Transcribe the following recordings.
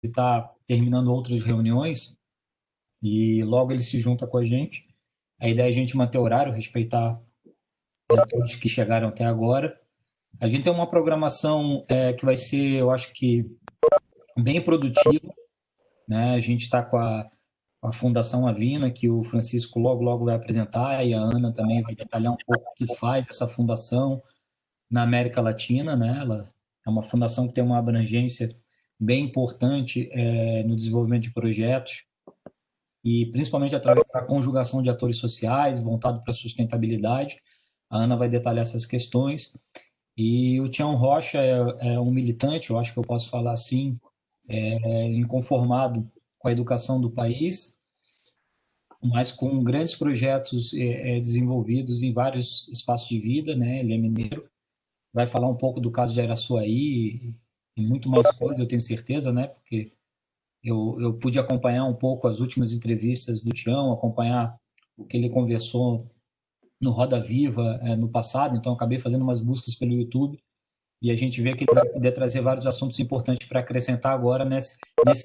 está terminando outras reuniões e logo ele se junta com a gente. A ideia é a gente manter o horário, respeitar todos que chegaram até agora. A gente tem uma programação que vai ser, eu acho que, bem produtiva, né? A gente está com a Fundação Avina, que o Francisco logo vai apresentar, e a Ana também vai detalhar um pouco o que faz essa fundação na América Latina, né? Ela é uma fundação que tem uma abrangência bem importante no desenvolvimento de projetos, e principalmente através da conjugação de atores sociais, voltado para a sustentabilidade. A Ana vai detalhar essas questões. E o Tião Rocha é um militante, eu acho que eu posso falar assim, inconformado com a educação do país, mas com grandes projetos desenvolvidos em vários espaços de vida, né? Ele é mineiro, vai falar um pouco do caso de Araçuaí e muito mais coisa, eu tenho certeza, né? Porque eu pude acompanhar um pouco as últimas entrevistas do Tião, acompanhar o que ele conversou no Roda Viva no passado, então acabei fazendo umas buscas pelo YouTube e a gente vê que ele vai poder trazer vários assuntos importantes para acrescentar agora nesse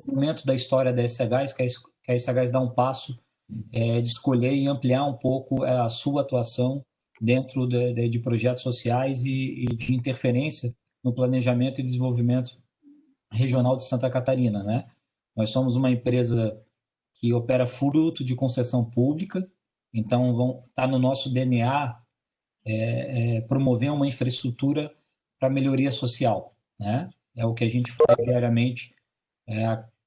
momento da história da SHS, que a SHS dá um passo de escolher e ampliar um pouco a sua atuação dentro de projetos sociais e de interferência no planejamento e desenvolvimento regional de Santa Catarina, né? Nós somos uma empresa que opera fruto de concessão pública, então está no nosso DNA promover uma infraestrutura para melhoria social, né? É o que a gente faz diariamente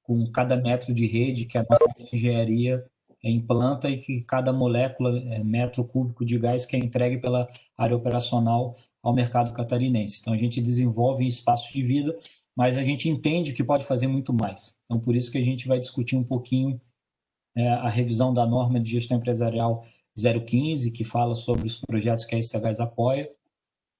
com cada metro de rede que a nossa engenharia implanta e que cada molécula, metro cúbico de gás que é entregue pela área operacional ao mercado catarinense. Então, a gente desenvolve em espaços de vida, mas a gente entende que pode fazer muito mais. Então, por isso que a gente vai discutir um pouquinho a revisão da norma de gestão empresarial 015, que fala sobre os projetos que a SCHS apoia.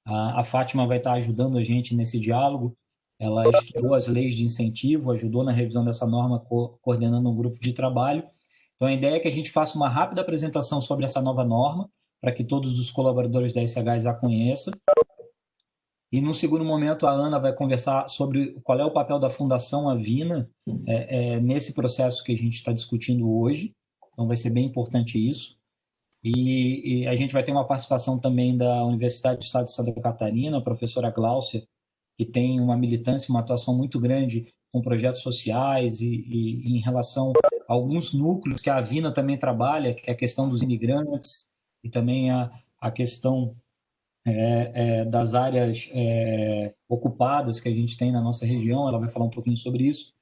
A Fátima vai estar ajudando a gente nesse diálogo. Ela estudou as leis de incentivo, ajudou na revisão dessa norma, coordenando um grupo de trabalho. Então, a ideia é que a gente faça uma rápida apresentação sobre essa nova norma, para que todos os colaboradores da SHS a conheçam. E, no segundo momento, a Ana vai conversar sobre qual é o papel da Fundação Avina nesse processo que a gente está discutindo hoje. Então, vai ser bem importante isso. E a gente vai ter uma participação também da Universidade do Estado de Santa Catarina, a professora Gláucia, que tem uma militância, uma atuação muito grande com projetos sociais e em relação a alguns núcleos que a Avina também trabalha, que é a questão dos imigrantes e também a questão das áreas ocupadas que a gente tem na nossa região. Ela vai falar um pouquinho sobre isso.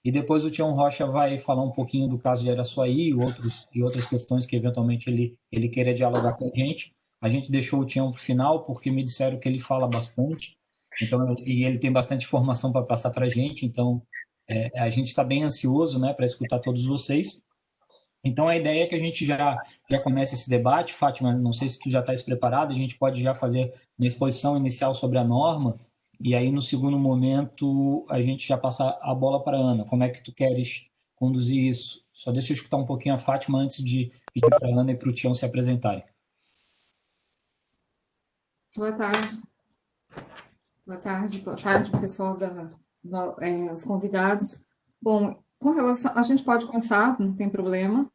E depois o Tião Rocha vai falar um pouquinho do caso de Araçuaí e outras questões que eventualmente ele queira dialogar com a gente. A gente deixou o Tião para o final porque me disseram que ele fala bastante, então, e ele tem bastante informação para passar para a gente, então a gente está bem ansioso, né, para escutar todos vocês. Então a ideia é que a gente já comece esse debate. Fátima, não sei se tu já estás preparado, a gente pode já fazer uma exposição inicial sobre a norma, e aí no segundo momento a gente já passa a bola para a Ana. Como é que tu queres conduzir isso? Só deixa eu escutar um pouquinho a Fátima antes de pedir para a Ana e para o Tião se apresentarem. Boa tarde. Boa tarde, pessoal, os convidados. Bom, com relação, a gente pode começar, não tem problema.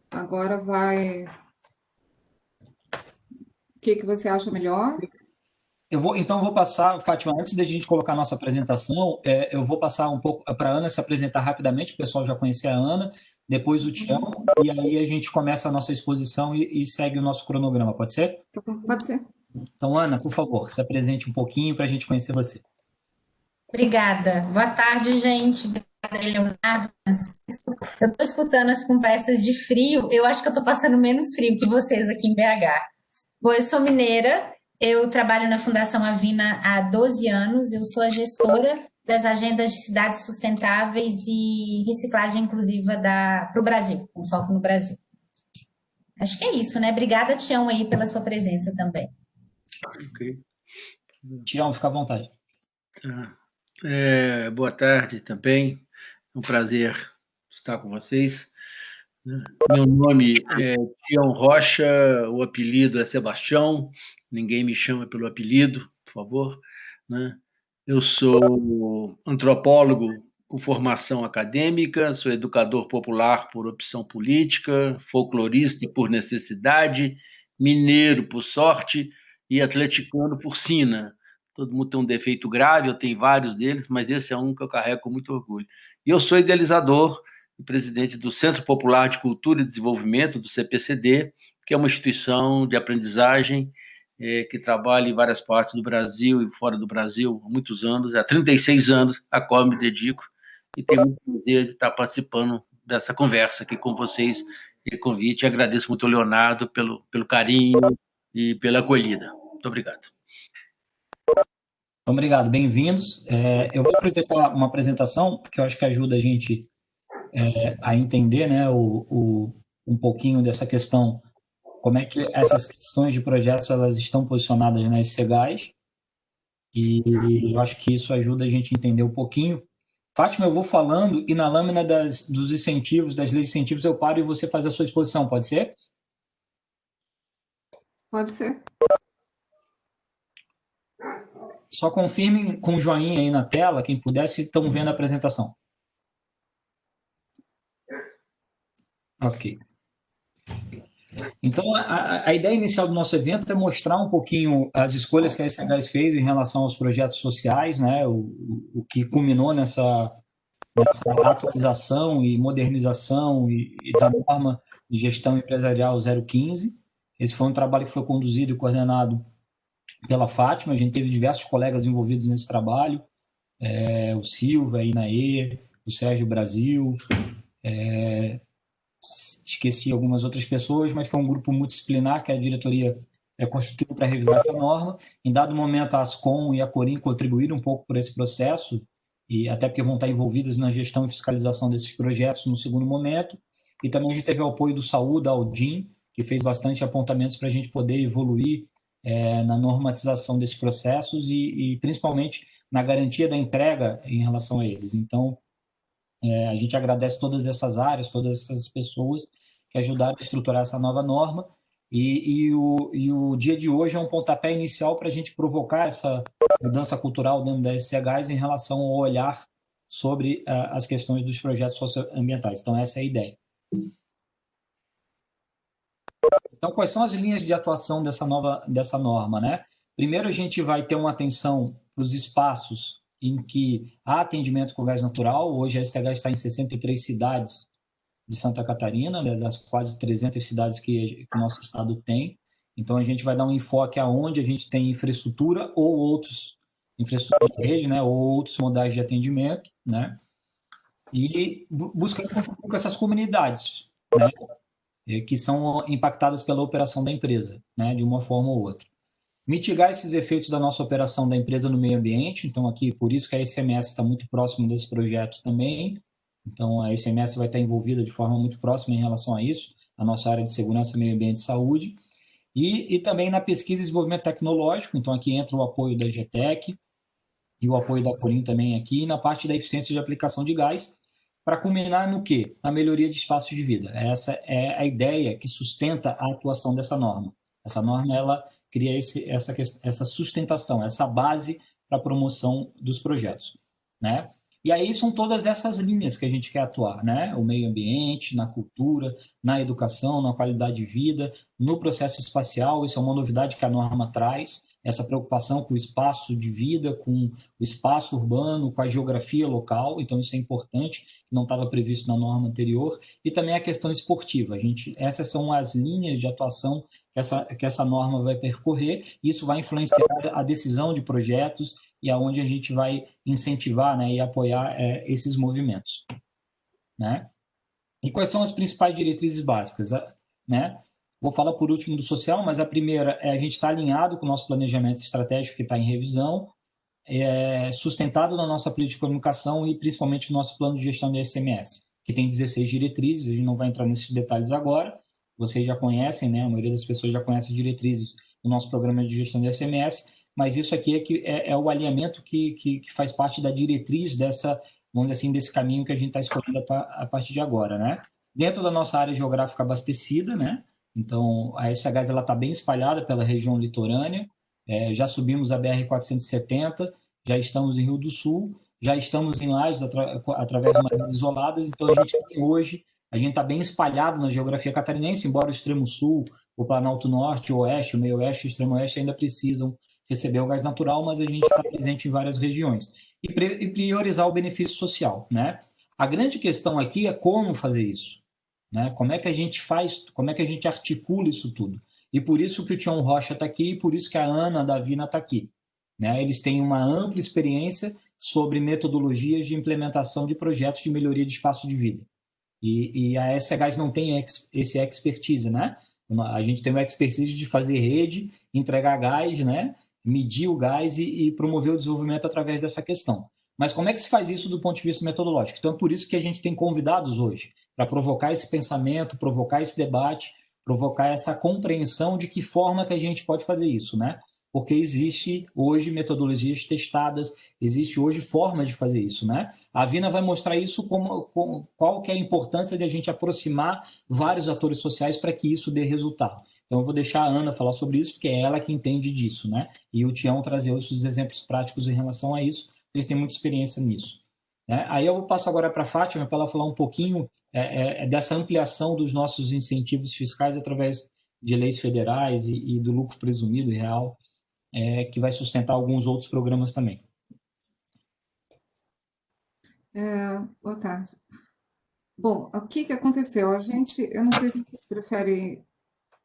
Agora vai. O que você acha melhor? Então eu vou passar, Fátima, antes da gente colocar a nossa apresentação, eu vou passar um pouco para a Ana se apresentar rapidamente, o pessoal já conhecer a Ana, depois o Tião, e aí a gente começa a nossa exposição e segue o nosso cronograma, pode ser? Pode ser. Então, Ana, por favor, se apresente um pouquinho para a gente conhecer você. Obrigada. Boa tarde, gente. Obrigada, Leonardo. Eu estou escutando as conversas de frio. Eu acho que eu estou passando menos frio que vocês aqui em BH. Bom, eu sou mineira. Eu trabalho na Fundação Avina há 12 anos. Eu sou a gestora das agendas de cidades sustentáveis e reciclagem inclusiva para o Brasil, com foco no Brasil. Acho que é isso, né? Obrigada, Tião, aí pela sua presença também. Okay. Tião, fica à vontade. Boa tarde também. É um prazer estar com vocês. Meu nome é Tião Rocha, o apelido é Sebastião, ninguém me chama pelo apelido, por favor. Eu sou antropólogo com formação acadêmica, sou educador popular por opção política, folclorista por necessidade, mineiro por sorte e atleticano por sina. Todo mundo tem um defeito grave, eu tenho vários deles, mas esse é um que eu carrego com muito orgulho. E eu sou idealizador e presidente do Centro Popular de Cultura e Desenvolvimento, do CPCD, que é uma instituição de aprendizagem que trabalha em várias partes do Brasil e fora do Brasil há muitos anos, há 36 anos, a qual eu me dedico, e tenho muito prazer de estar participando dessa conversa aqui com vocês, e convite, e agradeço muito ao Leonardo pelo carinho e pela acolhida. Muito obrigado. Obrigado, bem-vindos. Eu vou apresentar uma apresentação que eu acho que ajuda a gente a entender, né, um pouquinho dessa questão, como é que essas questões de projetos elas estão posicionadas nas SCGAs, e eu acho que isso ajuda a gente a entender um pouquinho. Fátima, eu vou falando e na lâmina dos incentivos, das leis de incentivos, eu paro e você faz a sua exposição, pode ser? Pode ser. Só confirmem com o joinha aí na tela, quem puder, se estão vendo a apresentação. Ok. Então, a ideia inicial do nosso evento é mostrar um pouquinho as escolhas que a SCGAS fez em relação aos projetos sociais, né? O que culminou nessa atualização e modernização e da norma de gestão empresarial 015. Esse foi um trabalho que foi conduzido e coordenado pela Fátima. A gente teve diversos colegas envolvidos nesse trabalho, o Silva, a Inaê, o Sérgio Brasil, esqueci algumas outras pessoas, mas foi um grupo multidisciplinar que a diretoria constituiu para revisar essa norma. Em dado momento, a Ascom e a Corim contribuíram um pouco por esse processo, e até porque vão estar envolvidas na gestão e fiscalização desses projetos no segundo momento. E também a gente teve o apoio do Saúde, da Aldim, que fez bastante apontamentos para a gente poder evoluir na normatização desses processos e principalmente na garantia da entrega em relação a eles. Então, a gente agradece todas essas áreas, todas essas pessoas que ajudaram a estruturar essa nova norma, e o dia de hoje é um pontapé inicial para a gente provocar essa mudança cultural dentro da SCGAS em relação ao olhar sobre as questões dos projetos socioambientais. Então, essa é a ideia. Então, quais são as linhas de atuação dessa norma, né? Primeiro, a gente vai ter uma atenção para os espaços em que há atendimento com gás natural. Hoje a SCGAS está em 63 cidades de Santa Catarina, né, das quase 300 cidades que o nosso estado tem. Então, a gente vai dar um enfoque aonde a gente tem infraestrutura ou outros infraestrutura de rede, né, ou outros modais de atendimento, né, e buscando com essas comunidades, né, que são impactadas pela operação da empresa, né, de uma forma ou outra. Mitigar esses efeitos da nossa operação da empresa no meio ambiente, então aqui, por isso que a SMS está muito próximo desse projeto também, então a SMS vai estar envolvida de forma muito próxima em relação a isso, a nossa área de segurança, meio ambiente e saúde, e também na pesquisa e desenvolvimento tecnológico, então aqui entra o apoio da GTEC e o apoio da Corim também aqui, e na parte da eficiência de aplicação de gás, para culminar no quê? Na melhoria de espaços de vida. Essa é a ideia que sustenta a atuação dessa norma. Essa norma, ela cria essa sustentação, essa base para a promoção dos projetos, né? E aí são todas essas linhas que a gente quer atuar, né? O meio ambiente, na cultura, na educação, na qualidade de vida, no processo espacial. Isso é uma novidade que a norma traz, essa preocupação com o espaço de vida, com o espaço urbano, com a geografia local. Então isso é importante, não estava previsto na norma anterior. E também a questão esportiva. Essas são as linhas de atuação que essa norma vai percorrer. Isso vai influenciar a decisão de projetos e aonde a gente vai incentivar, né, e apoiar esses movimentos, né? E quais são as principais diretrizes básicas, né? Vou falar por último do social, mas a primeira é a gente estar alinhado com o nosso planejamento estratégico que está em revisão, sustentado na nossa política de comunicação e principalmente no nosso plano de gestão de SMS, que tem 16 diretrizes. A gente não vai entrar nesses detalhes agora, vocês já conhecem, né? A maioria das pessoas já conhece as diretrizes do nosso programa de gestão de SMS, mas isso aqui é o alinhamento que faz parte da diretriz vamos dizer assim, desse caminho que a gente está escolhendo a partir de agora, né? Dentro da nossa área geográfica abastecida, né? Então, a SCGAS está bem espalhada pela região litorânea, já subimos a BR-470, já estamos em Rio do Sul, já estamos em lajes através de uma rede isoladas, então a gente tem hoje, a gente está bem espalhado na geografia catarinense, embora o extremo sul, o Planalto Norte, o Oeste, o Meio-Oeste e o Extremo Oeste ainda precisam receber o gás natural, mas a gente está presente em várias regiões. E priorizar o benefício social, né? A grande questão aqui é como fazer isso, né? Como é que a gente faz, como é que a gente articula isso tudo? E por isso que o Tião Rocha está aqui, e por isso que a Ana Davina está aqui, né? Eles têm uma ampla experiência sobre metodologias de implementação de projetos de melhoria de espaço de vida. E a SC Gás não tem esse expertise, né? A gente tem uma expertise de fazer rede, entregar gás, né? Medir o gás e promover o desenvolvimento através dessa questão. Mas como é que se faz isso do ponto de vista metodológico? Então, é por isso que a gente tem convidados hoje, para provocar esse pensamento, provocar esse debate, provocar essa compreensão de que forma que a gente pode fazer isso, né? Porque existe hoje metodologias testadas, existe hoje forma de fazer isso, né? A Vina vai mostrar isso qual que é a importância de a gente aproximar vários atores sociais para que isso dê resultado. Então, eu vou deixar a Ana falar sobre isso, porque é ela que entende disso, né? E o Tião trazer os exemplos práticos em relação a isso, eles têm muita experiência nisso. Né? Aí eu passo agora para a Fátima, para ela falar um pouquinho dessa ampliação dos nossos incentivos fiscais através de leis federais e do lucro presumido e real, que vai sustentar alguns outros programas também. Boa tarde. Bom, o que aconteceu? Eu não sei se você prefere,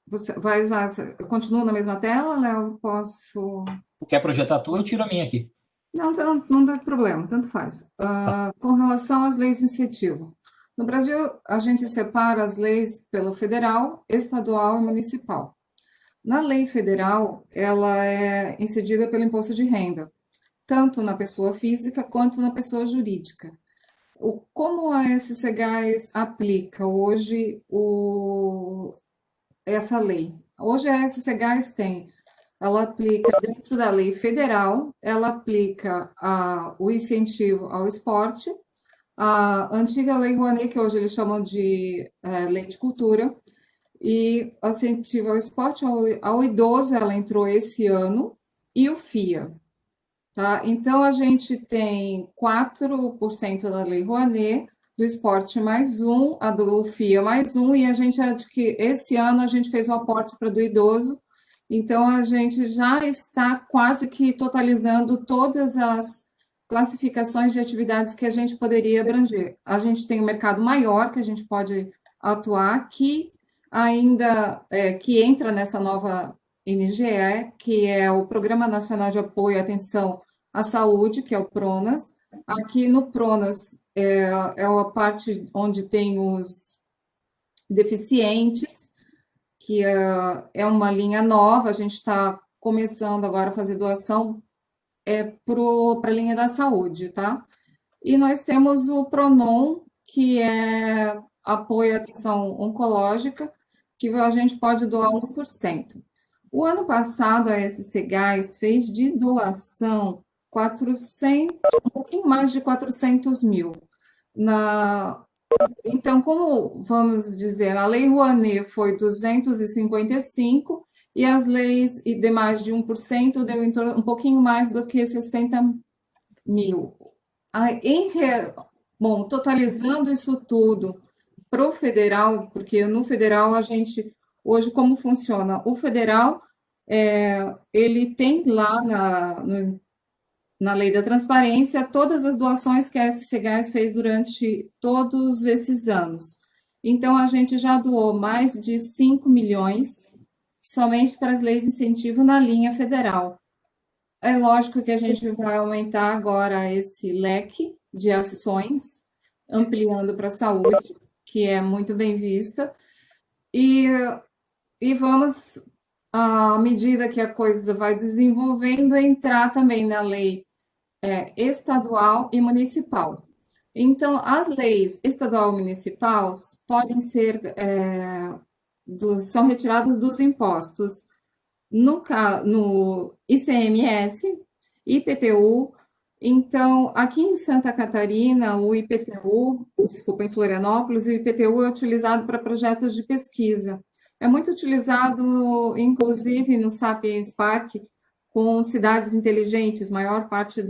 você vai usar, eu continuo na mesma tela, Léo? Posso... Tu quer projetar tu, eu tiro a minha aqui. Não dá problema, tanto faz. Com relação às leis de incentivo, no Brasil, a gente separa as leis pelo federal, estadual e municipal. Na lei federal, ela é incidida pelo imposto de renda, tanto na pessoa física quanto na pessoa jurídica. Como a SC Gás aplica hoje essa lei? Hoje a SC Gás ela aplica dentro da lei federal, ela aplica o incentivo ao esporte, a antiga lei Rouanet, que hoje eles chamam de lei de cultura, e o incentivo ao esporte, ao idoso, ela entrou esse ano, e o FIA. Tá? Então, a gente tem 4% da Lei Rouanet, do esporte mais um, a do FIA mais um, e esse ano a gente fez um aporte para do idoso, então a gente já está quase que totalizando todas as classificações de atividades que a gente poderia abranger. A gente tem um mercado maior que a gente pode atuar, que ainda que entra nessa nova NGE, que é o Programa Nacional de Apoio e Atenção à Saúde, que é o PRONAS. Aqui no PRONAS é a parte onde tem os deficientes, que é uma linha nova, a gente está começando agora a fazer doação para a linha da saúde, tá? E nós temos o PRONON, que é apoio à atenção oncológica, que a gente pode doar 1%. O ano passado, a SC Gás fez de doação 400, um pouquinho mais de 400 mil. Então, como vamos dizer, a Lei Rouanet foi 255 e as leis de mais de 1% deu um pouquinho mais do que 60 mil. Bom, totalizando isso tudo para o federal, porque no federal a gente, hoje como funciona? O federal, ele tem lá na lei da transparência todas as doações que a SC Gás fez durante todos esses anos. Então, a gente já doou mais de 5 milhões somente para as leis de incentivo na linha federal. É lógico que a gente vai aumentar agora esse leque de ações, ampliando para a saúde, que é muito bem vista, e vamos, à medida que a coisa vai desenvolvendo, entrar também na lei estadual e municipal. Então, as leis estadual e municipal podem ser, são retiradas dos impostos no ICMS, IPTU. Então, aqui em Santa Catarina, em Florianópolis, o IPTU é utilizado para projetos de pesquisa. É muito utilizado, inclusive, no Sapiens Park, com cidades inteligentes, maior parte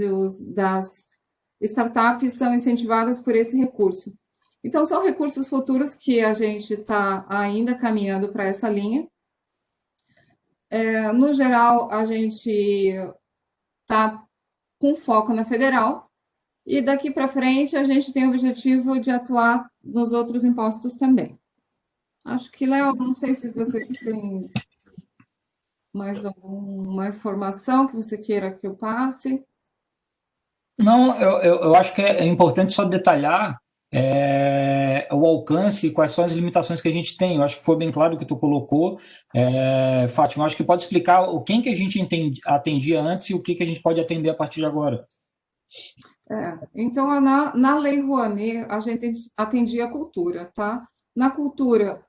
startups são incentivadas por esse recurso. Então, são recursos futuros que a gente está ainda caminhando para essa linha. No geral, a gente está com foco na federal, e daqui para frente a gente tem o objetivo de atuar nos outros impostos também. Acho que, Léo, não sei se você tem mais alguma informação que você queira que eu passe. Não, eu acho que é importante só detalhar o alcance e quais são as limitações que a gente tem. Eu acho que foi bem claro o que tu colocou, Fátima. Eu acho que pode explicar o que a gente atendia antes e o que a gente pode atender a partir de agora. Então, na Lei Rouanet, a gente atendia a cultura, tá? Na cultura,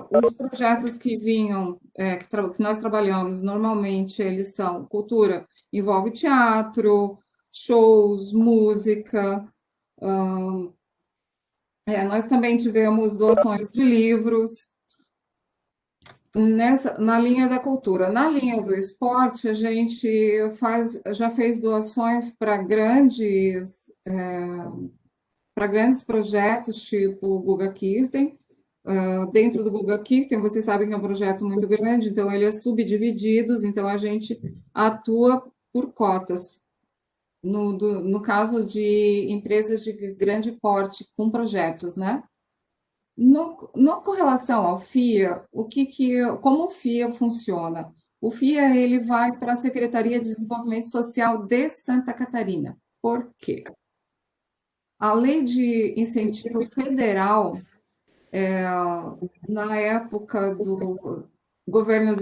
os projetos que vinham, que nós trabalhamos, normalmente eles são cultura, envolve teatro, shows, música. Nós também tivemos doações de livros. Na linha da cultura. Na linha do esporte, a gente já fez doações para grandes projetos, tipo o Guga Kirten. Dentro do Guga Kirten, vocês sabem que é um projeto muito grande, então ele é subdividido, então a gente atua por cotas. No caso de empresas de grande porte com projetos, né? Com relação ao FIA, como o FIA funciona? O FIA ele vai para a Secretaria de Desenvolvimento Social de Santa Catarina. Por quê? A lei de incentivo federal, na época do governo do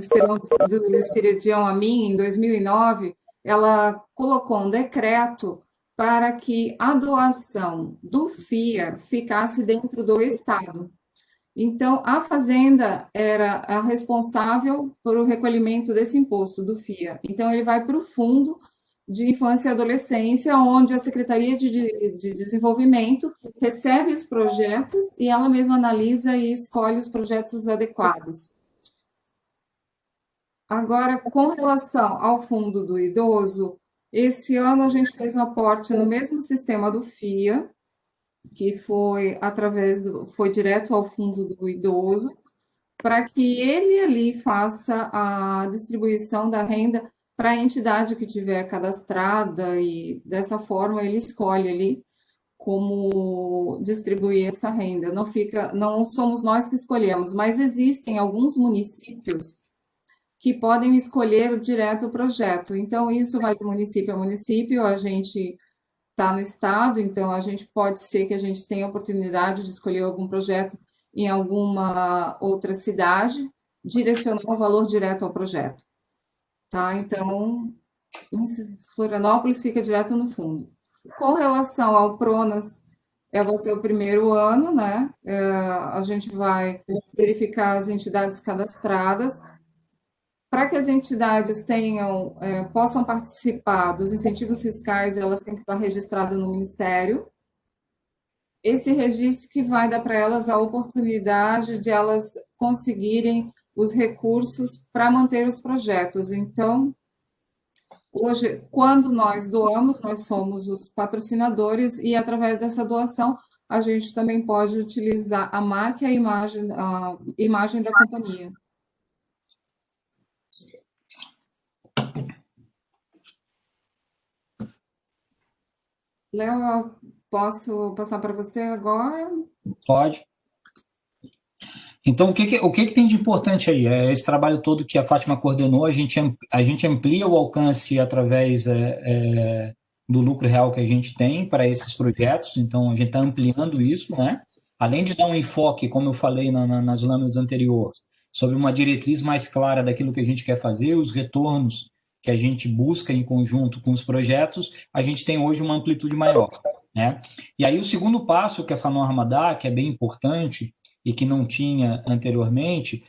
Esperidião Amin, em 2009, ela colocou um decreto para que a doação do FIA ficasse dentro do Estado. Então, a Fazenda era a responsável por o recolhimento desse imposto do FIA. Então, ele vai para o Fundo de Infância e Adolescência, onde a Secretaria de Desenvolvimento recebe os projetos e ela mesma analisa e escolhe os projetos adequados. Agora, com relação ao Fundo do Idoso, esse ano a gente fez um aporte no mesmo sistema do FIA, que foi foi direto ao Fundo do Idoso, para que ele ali faça a distribuição da renda para a entidade que tiver cadastrada, e dessa forma ele escolhe ali como distribuir essa renda. Não somos nós que escolhemos, mas existem alguns municípios que podem escolher direto o projeto. Então, isso vai de município a município, a gente está no estado, então pode ser que a gente tenha a oportunidade de escolher algum projeto em alguma outra cidade, direcionar o valor direto ao projeto. Tá? Então, em Florianópolis fica direto no fundo. Com relação ao PRONAS, vai ser o primeiro ano, né? A gente vai verificar as entidades cadastradas. Para que as entidades possam participar dos incentivos fiscais, elas têm que estar registradas no Ministério. Esse registro que vai dar para elas a oportunidade de elas conseguirem os recursos para manter os projetos. Então, hoje, quando nós doamos, nós somos os patrocinadores e, através dessa doação, a gente também pode utilizar a marca e a imagem da companhia. Léo, posso passar para você agora? Pode. Então, o que tem de importante aí? Esse trabalho todo que a Fátima coordenou, a gente amplia o alcance através do lucro real que a gente tem para esses projetos, então a gente está ampliando isso, né? Além de dar um enfoque, como eu falei nas lâminas anteriores, sobre uma diretriz mais clara daquilo que a gente quer fazer, os retornos que a gente busca em conjunto com os projetos, a gente tem hoje uma amplitude maior, né? E aí o segundo passo que essa norma dá, que é bem importante e que não tinha anteriormente,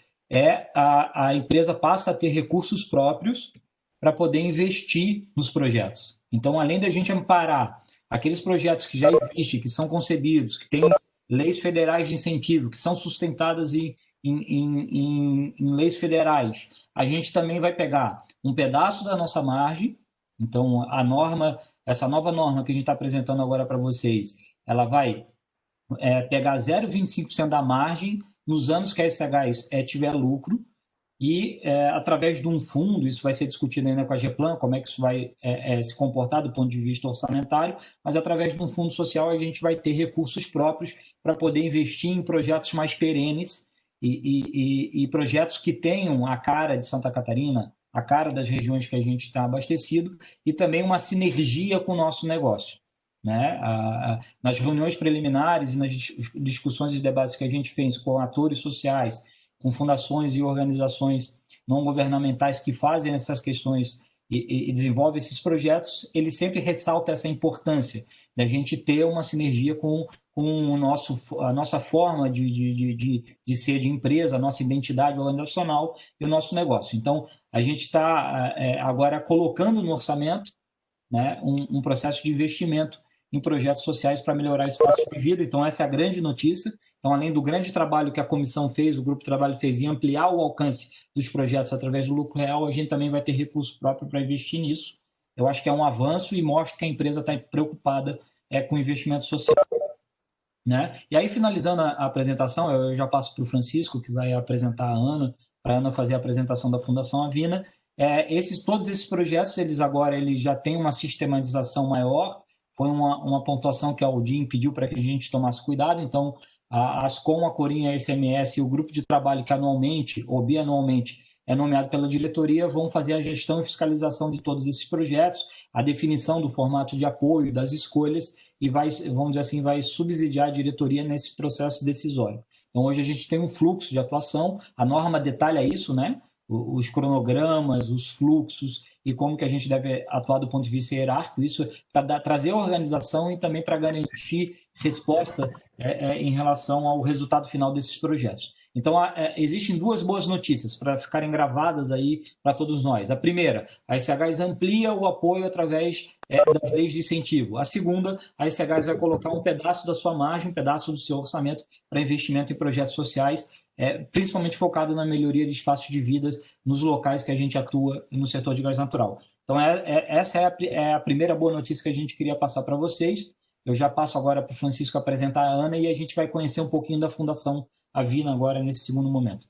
a empresa passa a ter recursos próprios para poder investir nos projetos. Então, além da gente amparar aqueles projetos que já existem, que são concebidos, que têm leis federais de incentivo, que são sustentadas em leis federais, a gente também vai pegar um pedaço da nossa margem. Então, a norma essa nova norma que a gente está apresentando agora para vocês, ela vai pegar 0,25% da margem nos anos que a SCHs tiver lucro, e através de um fundo, isso vai ser discutido ainda com a GEPLAN, como é que isso vai se comportar do ponto de vista orçamentário, mas através de um fundo social a gente vai ter recursos próprios para poder investir em projetos mais perenes e projetos que tenham a cara de Santa Catarina, a cara das regiões que a gente está abastecido, e também uma sinergia com o nosso negócio. Né? Nas reuniões preliminares e nas discussões e debates que a gente fez com atores sociais, com fundações e organizações não governamentais que fazem essas questões e desenvolvem esses projetos, ele sempre ressalta essa importância da gente ter uma sinergia com a nossa forma de ser de empresa, a nossa identidade organizacional e o nosso negócio. Então, a gente está agora colocando no orçamento, né, um processo de investimento em projetos sociais para melhorar o espaço de vida. Então, essa é a grande notícia. Então, além do grande trabalho que a comissão fez, o grupo de trabalho fez em ampliar o alcance dos projetos através do lucro real, a gente também vai ter recurso próprio para investir nisso. Eu acho que é um avanço e mostra que a empresa está preocupada com investimento social. Né? E aí, finalizando a apresentação, eu já passo para o Francisco, que vai apresentar a Ana, para a Ana fazer a apresentação da Fundação Avina. Todos esses projetos, eles já têm uma sistematização maior. Foi uma pontuação que a Odin pediu para que a gente tomasse cuidado. Então, a Ascom, a Corim, a SMS e o grupo de trabalho que anualmente ou bianualmente é nomeado pela diretoria vão fazer a gestão e fiscalização de todos esses projetos, a definição do formato de apoio, das escolhas, e vamos dizer assim, vai subsidiar a diretoria nesse processo decisório. Então, hoje a gente tem um fluxo de atuação, a norma detalha isso, né? Os cronogramas, os fluxos e como que a gente deve atuar do ponto de vista hierárquico, isso para trazer organização e também para garantir resposta em relação ao resultado final desses projetos. Então, existem duas boas notícias para ficarem gravadas aí para todos nós. A primeira, a SCHs amplia o apoio através das leis de incentivo. A segunda, a SCHs vai colocar um pedaço da sua margem, um pedaço do seu orçamento para investimento em projetos sociais, principalmente focado na melhoria de espaços de vidas nos locais que a gente atua no setor de gás natural. Então, essa é a primeira boa notícia que a gente queria passar para vocês. Eu já passo agora para o Francisco apresentar a Ana e a gente vai conhecer um pouquinho da Fundação Avina agora nesse segundo momento.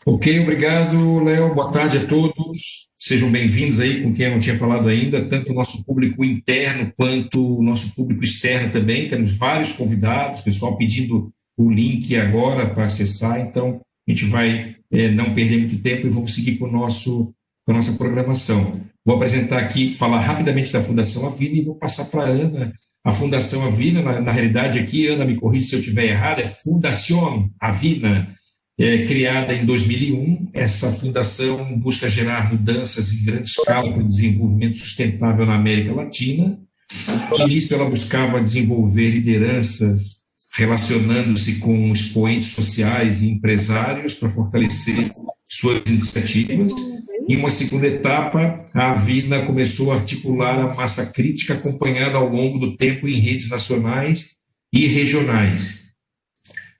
Ok, obrigado, Léo. Boa tarde a todos. Sejam bem-vindos aí, com quem eu não tinha falado ainda, tanto o nosso público interno quanto o nosso público externo também. Temos vários convidados, pessoal pedindo o link agora para acessar, então a gente vai não perder muito tempo e vamos seguir com a nossa programação. Vou apresentar aqui, falar rapidamente da Fundação Avina e vou passar para a Ana. A Fundação Avina, na realidade aqui, Ana, me corrija se eu estiver errado, é Fundación Avina, criada em 2001. Essa fundação busca gerar mudanças em grande escala para o desenvolvimento sustentável na América Latina. No início, ela buscava desenvolver lideranças relacionando-se com expoentes sociais e empresários para fortalecer suas iniciativas. Em uma segunda etapa, a Avina começou a articular a massa crítica acompanhada ao longo do tempo em redes nacionais e regionais.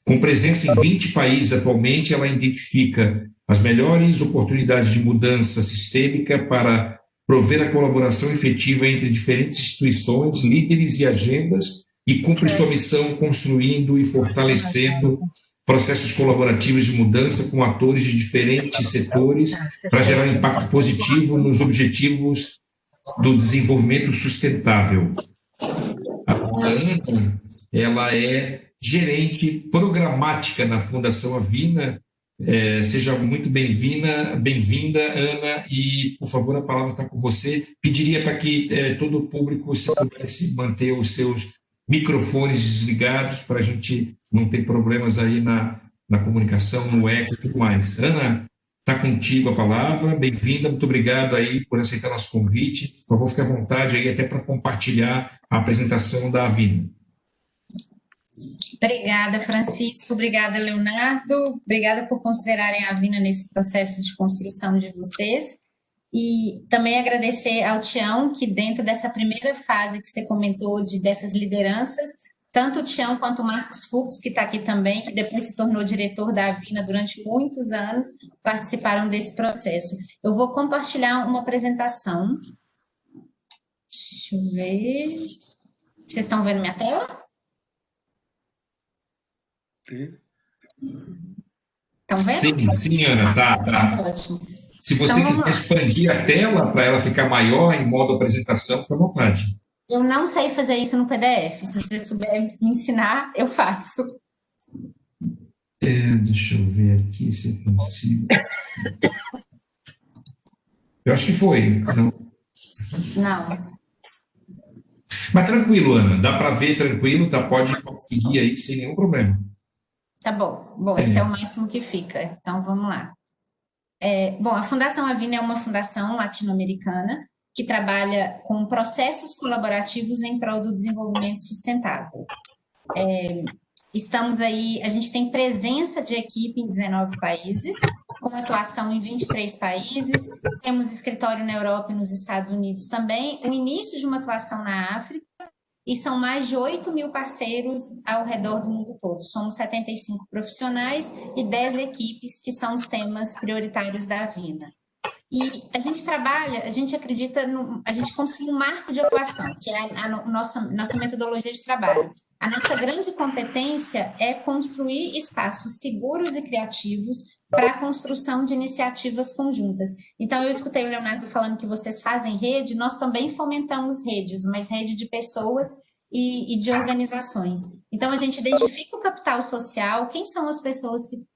Com presença em 20 países atualmente, ela identifica as melhores oportunidades de mudança sistêmica para prover a colaboração efetiva entre diferentes instituições, líderes e agendas, e cumpre sua missão construindo e fortalecendo processos colaborativos de mudança com atores de diferentes setores para gerar impacto positivo nos objetivos do desenvolvimento sustentável. A Ana, ela é gerente programática na Fundação Avina. Seja muito bem-vinda, Ana, e, por favor, a palavra está com você. Pediria para que todo o público, se pudesse manter os seus microfones desligados para a gente não ter problemas aí na comunicação, no eco e tudo mais. Ana, está contigo a palavra, bem-vinda, muito obrigado aí por aceitar nosso convite. Por favor, fique à vontade aí até para compartilhar a apresentação da Avina. Obrigada, Francisco, obrigada, Leonardo, obrigada por considerarem a Avina nesse processo de construção de vocês. E também agradecer ao Tião, que dentro dessa primeira fase que você comentou, dessas lideranças, tanto o Tião quanto o Marcos Fux, que está aqui também, que depois se tornou diretor da Avina durante muitos anos, participaram desse processo. Eu vou compartilhar uma apresentação. Deixa eu ver. Vocês estão vendo minha tela? Estão vendo? Sim, Ana, tá. Ótimo. Se você Então, quiser expandir a tela para ela ficar maior em modo apresentação, fica à vontade. Eu não sei fazer isso no PDF. Se você souber me ensinar, eu faço. Deixa eu ver aqui se eu consigo. Eu acho que foi. Não. Mas tranquilo, Ana, dá para ver tranquilo, tá? Pode seguir aí sem nenhum problema. Tá bom. Bom, esse é o máximo que fica. Então, vamos lá. Bom, a Fundação Avina é uma fundação latino-americana que trabalha com processos colaborativos em prol do desenvolvimento sustentável. Estamos aí, a gente tem presença de equipe em 19 países, com atuação em 23 países, temos escritório na Europa e nos Estados Unidos também, o início de uma atuação na África, e são mais de 8 mil parceiros ao redor do mundo todo. Somos 75 profissionais e 10 equipes, que são os temas prioritários da Avina. E a gente trabalha, a gente acredita, a gente construiu um marco de atuação, que é a nossa metodologia de trabalho. A nossa grande competência é construir espaços seguros e criativos para a construção de iniciativas conjuntas. Então, eu escutei o Leonardo falando que vocês fazem rede, nós também fomentamos redes, mas rede de pessoas e de organizações. Então, a gente identifica o capital social, quem são as pessoas que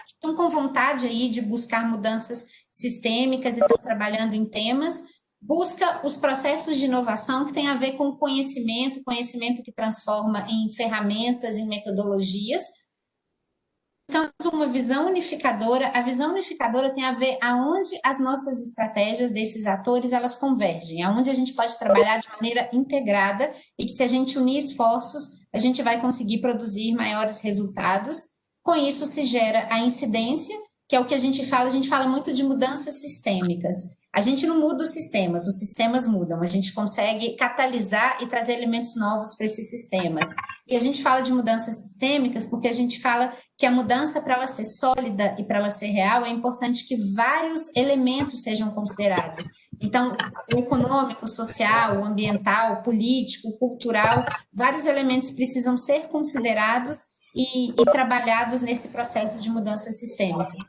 estão com vontade aí de buscar mudanças sistêmicas e estão trabalhando em temas, busca os processos de inovação que tem a ver com conhecimento que transforma em ferramentas, em metodologias. Então, uma visão unificadora, a visão unificadora tem a ver aonde as nossas estratégias desses atores, elas convergem, aonde a gente pode trabalhar de maneira integrada e que se a gente unir esforços, a gente vai conseguir produzir maiores resultados. Com isso se gera a incidência, que é o que a gente fala muito de mudanças sistêmicas. A gente não muda os sistemas mudam, a gente consegue catalisar e trazer elementos novos para esses sistemas. E a gente fala de mudanças sistêmicas porque a gente fala que a mudança, para ela ser sólida e para ela ser real, é importante que vários elementos sejam considerados. Então, o econômico, o social, o ambiental, o político, o cultural, vários elementos precisam ser considerados e trabalhados nesse processo de mudanças sistêmicas.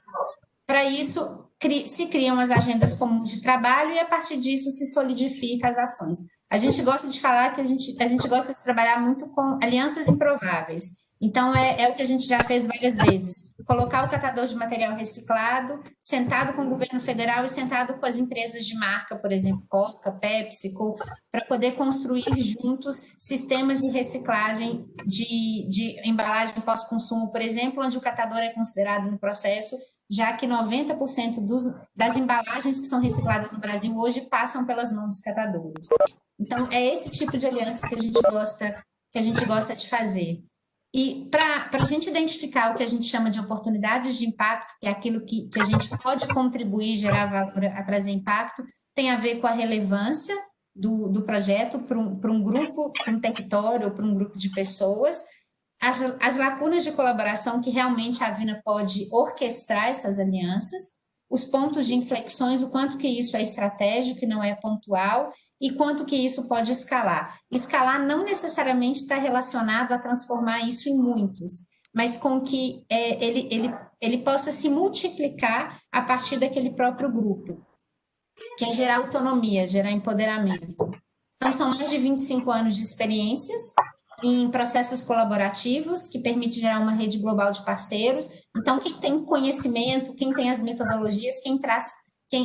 Para isso, se criam as agendas comuns de trabalho e, a partir disso, se solidifica as ações. A gente gosta de falar que a gente gosta de trabalhar muito com alianças improváveis. Então, é o que a gente já fez várias vezes. Colocar o catador de material reciclado, sentado com o governo federal e sentado com as empresas de marca, por exemplo, Coca, PepsiCo, para poder construir juntos sistemas de reciclagem de embalagem pós-consumo, por exemplo, onde o catador é considerado no processo, já que 90% das embalagens que são recicladas no Brasil hoje passam pelas mãos dos catadores. Então, é esse tipo de aliança que a gente gosta de fazer. E para a gente identificar o que a gente chama de oportunidades de impacto, que é aquilo que a gente pode contribuir, gerar valor, a trazer impacto, tem a ver com a relevância do projeto para um grupo, para um território, para um grupo de pessoas, as lacunas de colaboração que realmente a Avina pode orquestrar essas alianças, os pontos de inflexões, o quanto que isso é estratégico, que não é pontual, e quanto que isso pode escalar. Escalar não necessariamente está relacionado a transformar isso em muitos, mas com que ele possa se multiplicar a partir daquele próprio grupo, que é gerar autonomia, gerar empoderamento. Então, são mais de 25 anos de experiências em processos colaborativos, que permite gerar uma rede global de parceiros. Então, quem tem conhecimento, quem tem as metodologias,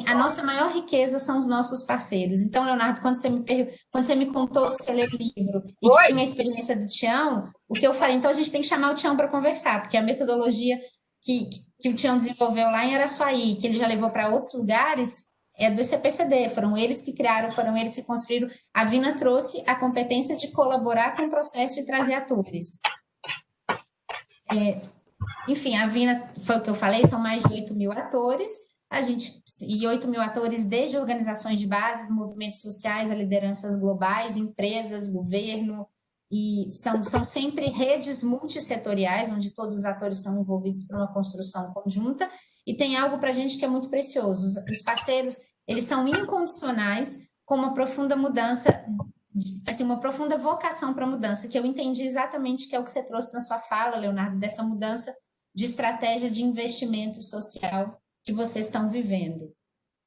a nossa maior riqueza são os nossos parceiros. Então, Leonardo, quando você me contou que você leu o livro e que tinha a experiência do Tião, o que eu falei, então a gente tem que chamar o Tião para conversar, porque a metodologia que o Tião desenvolveu lá em Araçuaí, que ele já levou para outros lugares, é do CPCD, foram eles que criaram, foram eles que construíram. A Avina trouxe a competência de colaborar com o processo e trazer atores. Enfim, a Avina, foi o que eu falei, são mais de 8 mil atores, e 8 mil atores desde organizações de bases, movimentos sociais, a lideranças globais, empresas, governo, e são sempre redes multissetoriais, onde todos os atores estão envolvidos para uma construção conjunta, e tem algo para a gente que é muito precioso. Os parceiros, eles são incondicionais, com uma profunda mudança, assim, uma profunda vocação para a mudança, que eu entendi exatamente que é o que você trouxe na sua fala, Leonardo, dessa mudança de estratégia de investimento social que vocês estão vivendo.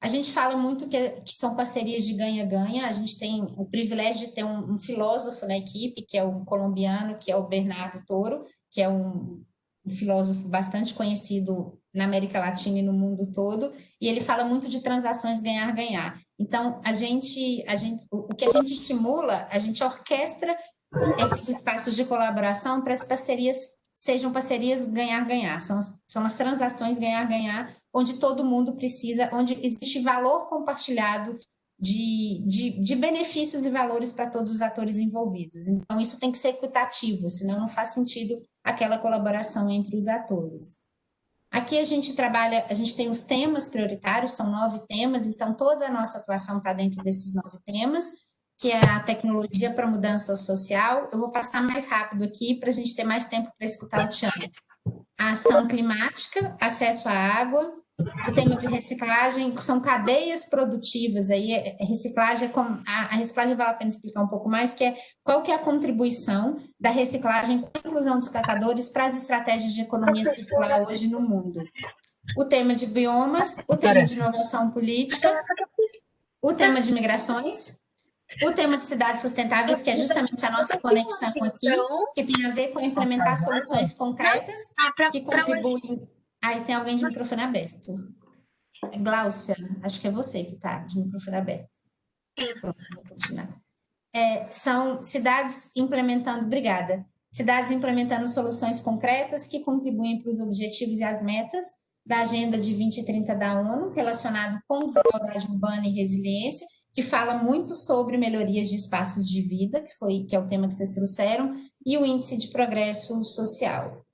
A gente fala muito que são parcerias de ganha-ganha. A gente tem o privilégio de ter um filósofo na equipe, que é o colombiano, que é o Bernardo Toro, que é um filósofo bastante conhecido na América Latina e no mundo todo, e ele fala muito de transações ganhar-ganhar. Então, o que a gente estimula, a gente orquestra esses espaços de colaboração para as parcerias sejam parcerias ganhar-ganhar, são as transações ganhar-ganhar, onde todo mundo precisa, onde existe valor compartilhado de benefícios e valores para todos os atores envolvidos. Então, isso tem que ser equitativo, senão não faz sentido aquela colaboração entre os atores. Aqui a gente trabalha, a gente tem os temas prioritários, são 9 temas, então toda a nossa atuação está dentro desses 9 temas, que é a tecnologia para mudança social. Eu vou passar mais rápido aqui para a gente ter mais tempo para escutar o Tião. A ação climática, acesso à água, o tema de reciclagem, são cadeias produtivas, aí reciclagem, a reciclagem vale a pena explicar um pouco mais, que é qual que é a contribuição da reciclagem com a inclusão dos catadores para as estratégias de economia circular hoje no mundo. O tema de biomas, o tema de inovação política, o tema de migrações, o tema de cidades sustentáveis, que é justamente a nossa conexão aqui, que tem a ver com implementar soluções concretas que contribuem... Aí tem alguém de microfone aberto. Gláucia, acho que é você que está de microfone aberto. Pronto, vou continuar. São cidades implementando... Obrigada. Cidades implementando soluções concretas que contribuem para os objetivos e as metas da Agenda de 2030 da ONU, relacionado com desigualdade urbana e resiliência, que fala muito sobre melhorias de espaços de vida, que é o tema que vocês trouxeram, e o índice de progresso social.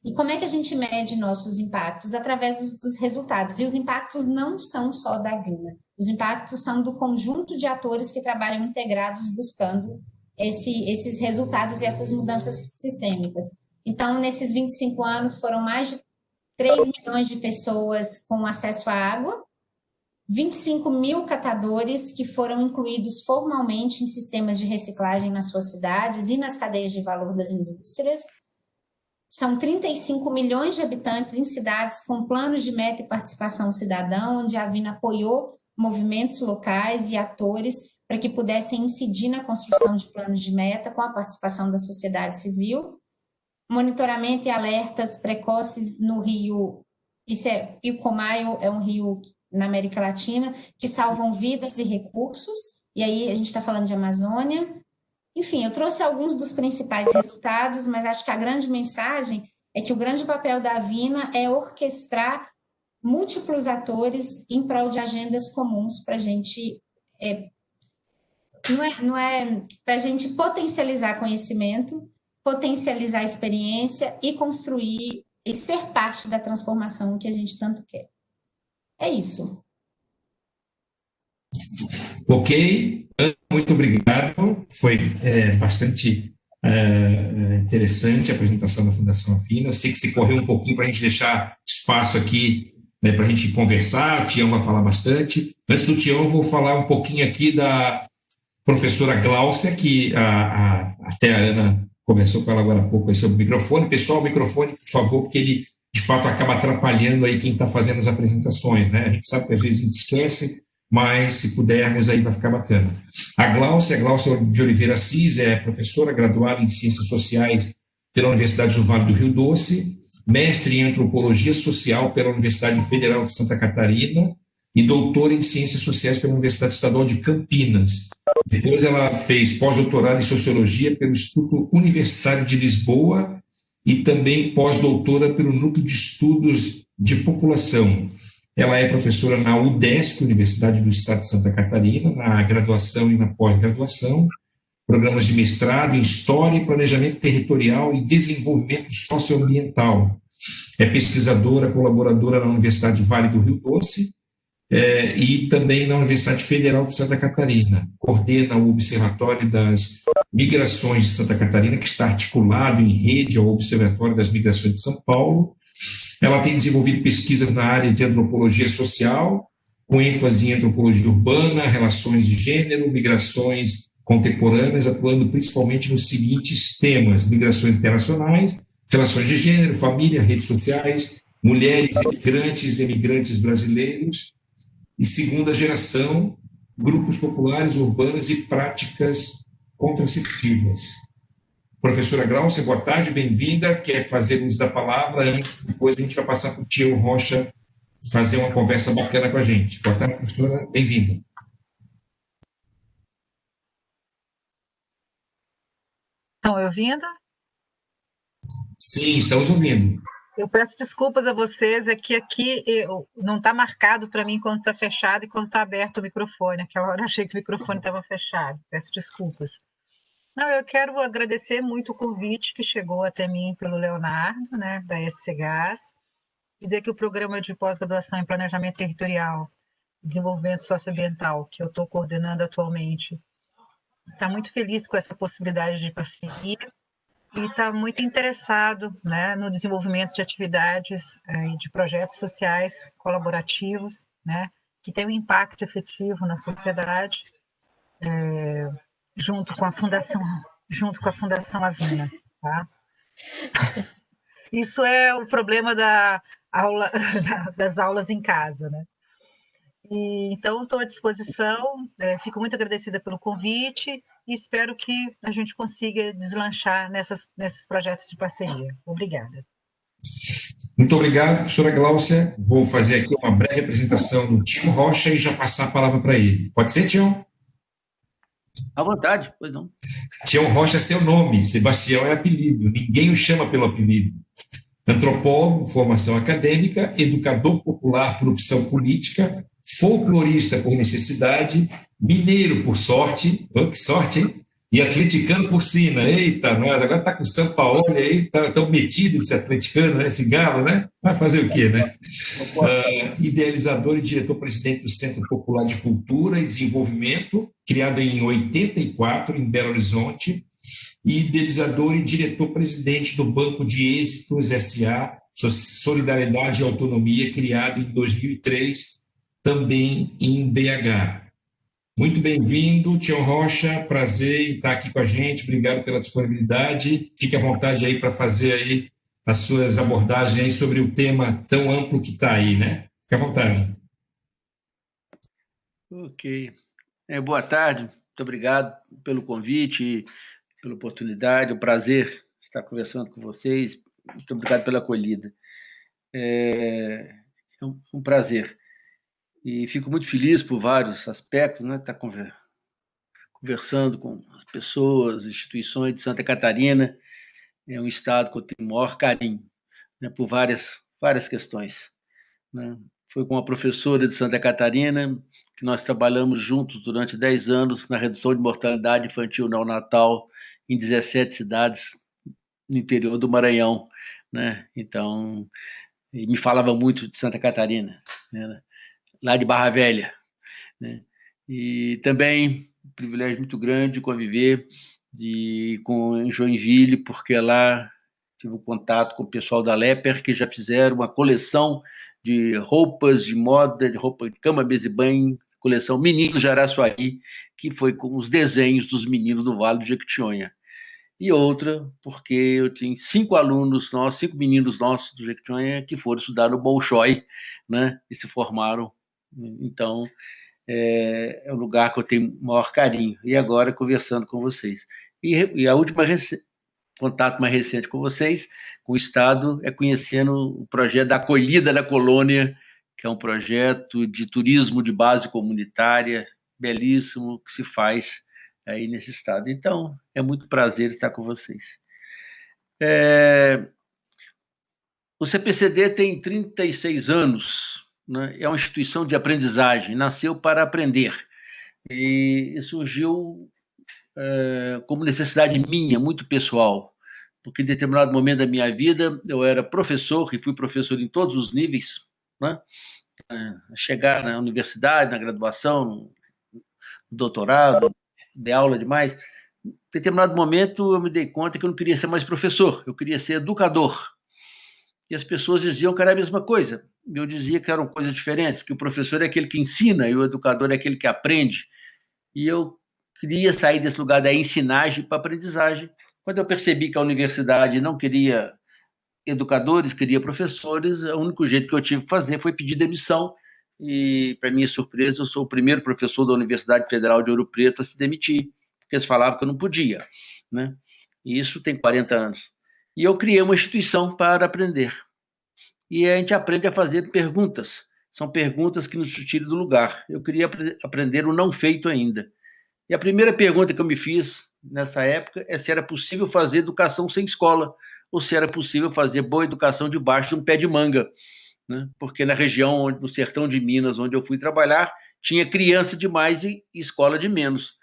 E como é que a gente mede nossos impactos? Através dos resultados. E os impactos não são só da Vina. Os impactos são do conjunto de atores que trabalham integrados buscando esses resultados e essas mudanças sistêmicas. Então, nesses 25 anos, foram mais de 3 milhões de pessoas com acesso à água, 25 mil catadores que foram incluídos formalmente em sistemas de reciclagem nas suas cidades e nas cadeias de valor das indústrias. São 35 milhões de habitantes em cidades com planos de meta e participação cidadã, onde a Vina apoiou movimentos locais e atores para que pudessem incidir na construção de planos de meta com a participação da sociedade civil. Monitoramento e alertas precoces no rio, Pilcomayo é um rio na América Latina, que salvam vidas e recursos, e aí a gente está falando de Amazônia. Enfim, eu trouxe alguns dos principais resultados, mas acho que a grande mensagem é que o grande papel da Vina é orquestrar múltiplos atores em prol de agendas comuns para a gente, não é para a gente potencializar conhecimento, potencializar experiência e construir e ser parte da transformação que a gente tanto quer. É isso. Ok, muito obrigado. Foi bastante interessante a apresentação da Fundação Avina. Eu sei que se correu um pouquinho para a gente deixar espaço aqui, né, para a gente conversar. O Tião vai falar bastante. Antes do Tião, eu vou falar um pouquinho aqui da professora Gláucia, que até a Ana conversou com ela agora há pouco aí sobre o microfone. Pessoal, o microfone, por favor, porque ele, de fato, acaba atrapalhando aí quem está fazendo as apresentações, né? A gente sabe que às vezes a gente esquece, mas se pudermos aí vai ficar bacana. A Gláucia de Oliveira Assis é professora graduada em Ciências Sociais pela Universidade do Vale do Rio Doce, mestre em Antropologia Social pela Universidade Federal de Santa Catarina e doutora em Ciências Sociais pela Universidade Estadual de Campinas. Depois ela fez pós-doutorado em Sociologia pelo Instituto Universitário de Lisboa e também pós-doutora pelo Núcleo de Estudos de População. Ela é professora na UDESC, Universidade do Estado de Santa Catarina, na graduação e na pós-graduação, programas de mestrado em História e Planejamento Territorial e Desenvolvimento Socioambiental. É pesquisadora, colaboradora na Universidade Vale do Rio Doce, e também na Universidade Federal de Santa Catarina. Coordena o Observatório das Migrações de Santa Catarina, que está articulado em rede ao Observatório das Migrações de São Paulo. Ela tem desenvolvido pesquisas na área de antropologia social, com ênfase em antropologia urbana, relações de gênero, migrações contemporâneas, atuando principalmente nos seguintes temas: migrações internacionais, relações de gênero, família, redes sociais, mulheres emigrantes brasileiros e segunda geração, grupos populares urbanos e práticas contraceptivas. Professora Glaucia, boa tarde, bem-vinda. Quer fazer uso da palavra? Antes, depois a gente vai passar para o Tião Rocha fazer uma conversa bacana com a gente. Boa tarde, professora, bem-vinda. Estão me ouvindo? Sim, estamos ouvindo. Eu peço desculpas a vocês, é que aqui não está marcado para mim quando está fechado e quando está aberto o microfone. Aquela hora eu achei que o microfone estava fechado. Peço desculpas. Não, eu quero agradecer muito o convite que chegou até mim pelo Leonardo, né, da SC Gás. Dizer que o programa de pós-graduação em Planejamento Territorial e Desenvolvimento Socioambiental, que eu estou coordenando atualmente, está muito feliz com essa possibilidade de parceria e está muito interessado, né, no desenvolvimento de atividades e de projetos sociais colaborativos, né, que têm um impacto efetivo na sociedade, junto com a Fundação Avina, tá? Isso é o problema das aulas em casa, né? Então, estou à disposição, fico muito agradecida pelo convite e espero que a gente consiga deslanchar nesses projetos de parceria. Obrigada. Muito obrigado, professora Glaucia. Vou fazer aqui uma breve apresentação do Tião Rocha e já passar a palavra para ele. Pode ser, Tião? À vontade, pois não. Tião Rocha é seu nome, Sebastião é apelido, ninguém o chama pelo apelido. Antropólogo, formação acadêmica, educador popular por opção política, folclorista por necessidade, mineiro por sorte, que sorte, hein? E atleticano por sina. Eita, nós, agora está com o São Paulo aí, tão metido esse atleticano, né? Esse galo, né? Vai fazer o quê, né? Idealizador e diretor-presidente do Centro Popular de Cultura e Desenvolvimento, criado em 84, em Belo Horizonte, e idealizador e diretor-presidente do Banco de Êxitos S.A., Solidariedade e Autonomia, criado em 2003, também em BH. Muito bem-vindo, Tião Rocha, prazer em estar aqui com a gente, obrigado pela disponibilidade. Fique à vontade aí para fazer aí as suas abordagens aí sobre o tema tão amplo que está aí, né? Fique à vontade. Ok. Boa tarde, muito obrigado pelo convite, pela oportunidade, é um prazer estar conversando com vocês, muito obrigado pela acolhida. É um prazer. E fico muito feliz por vários aspectos, né? Estar conversando com as pessoas, instituições de Santa Catarina. É um estado que eu tenho o maior carinho, né? Por várias questões, né? Foi com a professora de Santa Catarina que nós trabalhamos juntos durante 10 anos na redução de mortalidade infantil neonatal em 17 cidades no interior do Maranhão, né? Então, me falava muito de Santa Catarina, né? Lá de Barra Velha, né? E também um privilégio muito grande de conviver em Joinville, porque lá tive um contato com o pessoal da Leper, que já fizeram uma coleção de roupas de moda, de roupa de cama, mesa e banho, coleção Meninos de Araçuaí, que foi com os desenhos dos meninos do Vale do Jequitinhonha. E outra, porque eu tinha 5 meninos nossos do Jequitinhonha que foram estudar no Bolshoi, né? E se formaram. Então, é um lugar que eu tenho maior carinho. E agora, conversando com vocês. E a última contato mais recente com vocês, com o Estado, é conhecendo o projeto da Acolhida da Colônia, que é um projeto de turismo de base comunitária, belíssimo, que se faz aí nesse estado. Então, é muito prazer estar com vocês. O CPCD tem 36 anos, né? É uma instituição de aprendizagem, nasceu para aprender. E surgiu como necessidade minha, muito pessoal, porque em determinado momento da minha vida eu era professor, e fui professor em todos os níveis, né? a chegar na universidade, na graduação, no doutorado, de aula demais, em determinado momento eu me dei conta que eu não queria ser mais professor, eu queria ser educador. E as pessoas diziam que era a mesma coisa. Eu dizia que eram coisas diferentes, que o professor é aquele que ensina e o educador é aquele que aprende. E eu queria sair desse lugar da ensinagem para a aprendizagem. Quando eu percebi que a universidade não queria educadores, queria professores, o único jeito que eu tive que fazer foi pedir demissão. E, para minha surpresa, eu sou o primeiro professor da Universidade Federal de Ouro Preto a se demitir, porque eles falavam que eu não podia, né? E isso tem 40 anos. E eu criei uma instituição para aprender. E a gente aprende a fazer perguntas. São perguntas que nos tiram do lugar. Eu queria aprender o não feito ainda. E a primeira pergunta que eu me fiz nessa época é se era possível fazer educação sem escola, ou se era possível fazer boa educação debaixo de um pé de manga, né? Porque na região, no sertão de Minas, onde eu fui trabalhar, tinha criança demais e escola de menos.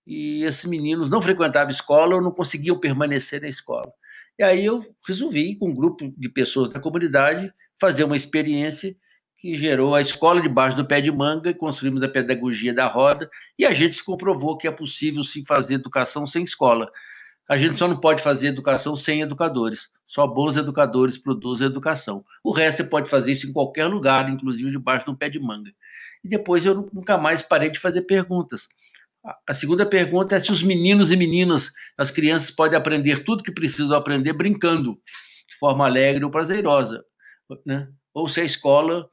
E esses meninos não frequentavam escola ou não conseguiam permanecer na escola. E aí eu resolvi, com um grupo de pessoas da comunidade, fazer uma experiência que gerou a escola debaixo do pé de manga, construímos a pedagogia da roda, e a gente se comprovou que é possível sim fazer educação sem escola. A gente só não pode fazer educação sem educadores. Só bons educadores produzem educação. O resto você pode fazer isso em qualquer lugar, inclusive debaixo de um pé de manga. E depois eu nunca mais parei de fazer perguntas. A segunda pergunta é se os meninos e meninas, as crianças podem aprender tudo que precisam aprender brincando, de forma alegre ou prazerosa, né? Ou se a escola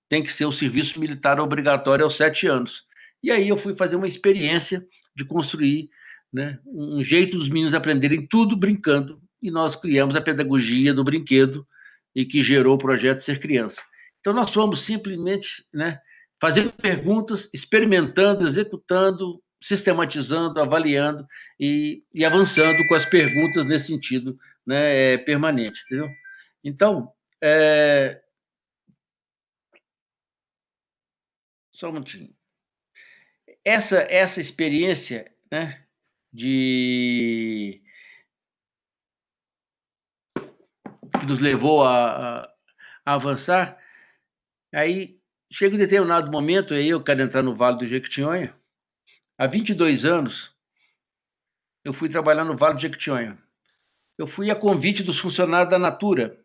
tem que ser o serviço militar obrigatório aos 7 anos. E aí eu fui fazer uma experiência de construir, né, um jeito dos meninos aprenderem tudo brincando, e nós criamos a pedagogia do brinquedo, e que gerou o projeto Ser Criança. Então nós fomos simplesmente, né, fazendo perguntas, experimentando, executando, sistematizando, avaliando e avançando com as perguntas nesse sentido, né, permanente, entendeu? Então, só um minutinho. Essa experiência, né, que nos levou a avançar, aí chega um determinado momento, aí eu quero entrar no Vale do Jequitinhonha. Há 22 anos, eu fui trabalhar no Vale do Jequitinhonha. Eu fui a convite dos funcionários da Natura,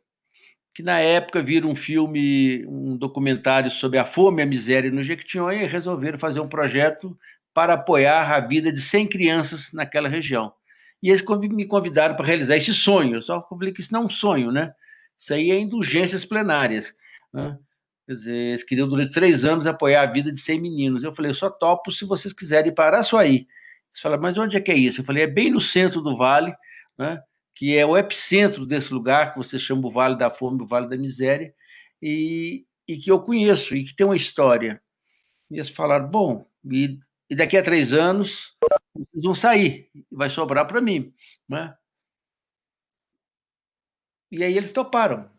que na época viram um filme, um documentário sobre a fome e a miséria no Jequitinhonha e resolveram fazer um projeto para apoiar a vida de 100 crianças naquela região. E eles me convidaram para realizar esse sonho. Eu só falei que isso não é um sonho, né? Isso aí é indulgências plenárias, né? Quer dizer, eles queriam durante 3 anos apoiar a vida de 100 meninos. Eu falei, eu só topo se vocês quiserem parar só aí. Eles falaram, mas onde é que é isso? Eu falei, é bem no centro do vale, né? Que é o epicentro desse lugar, que você chama o Vale da Fome, o Vale da Miséria, e que eu conheço, e que tem uma história. E eles falaram, bom, e daqui a 3 anos, vocês vão sair, vai sobrar para mim, né? E aí eles toparam.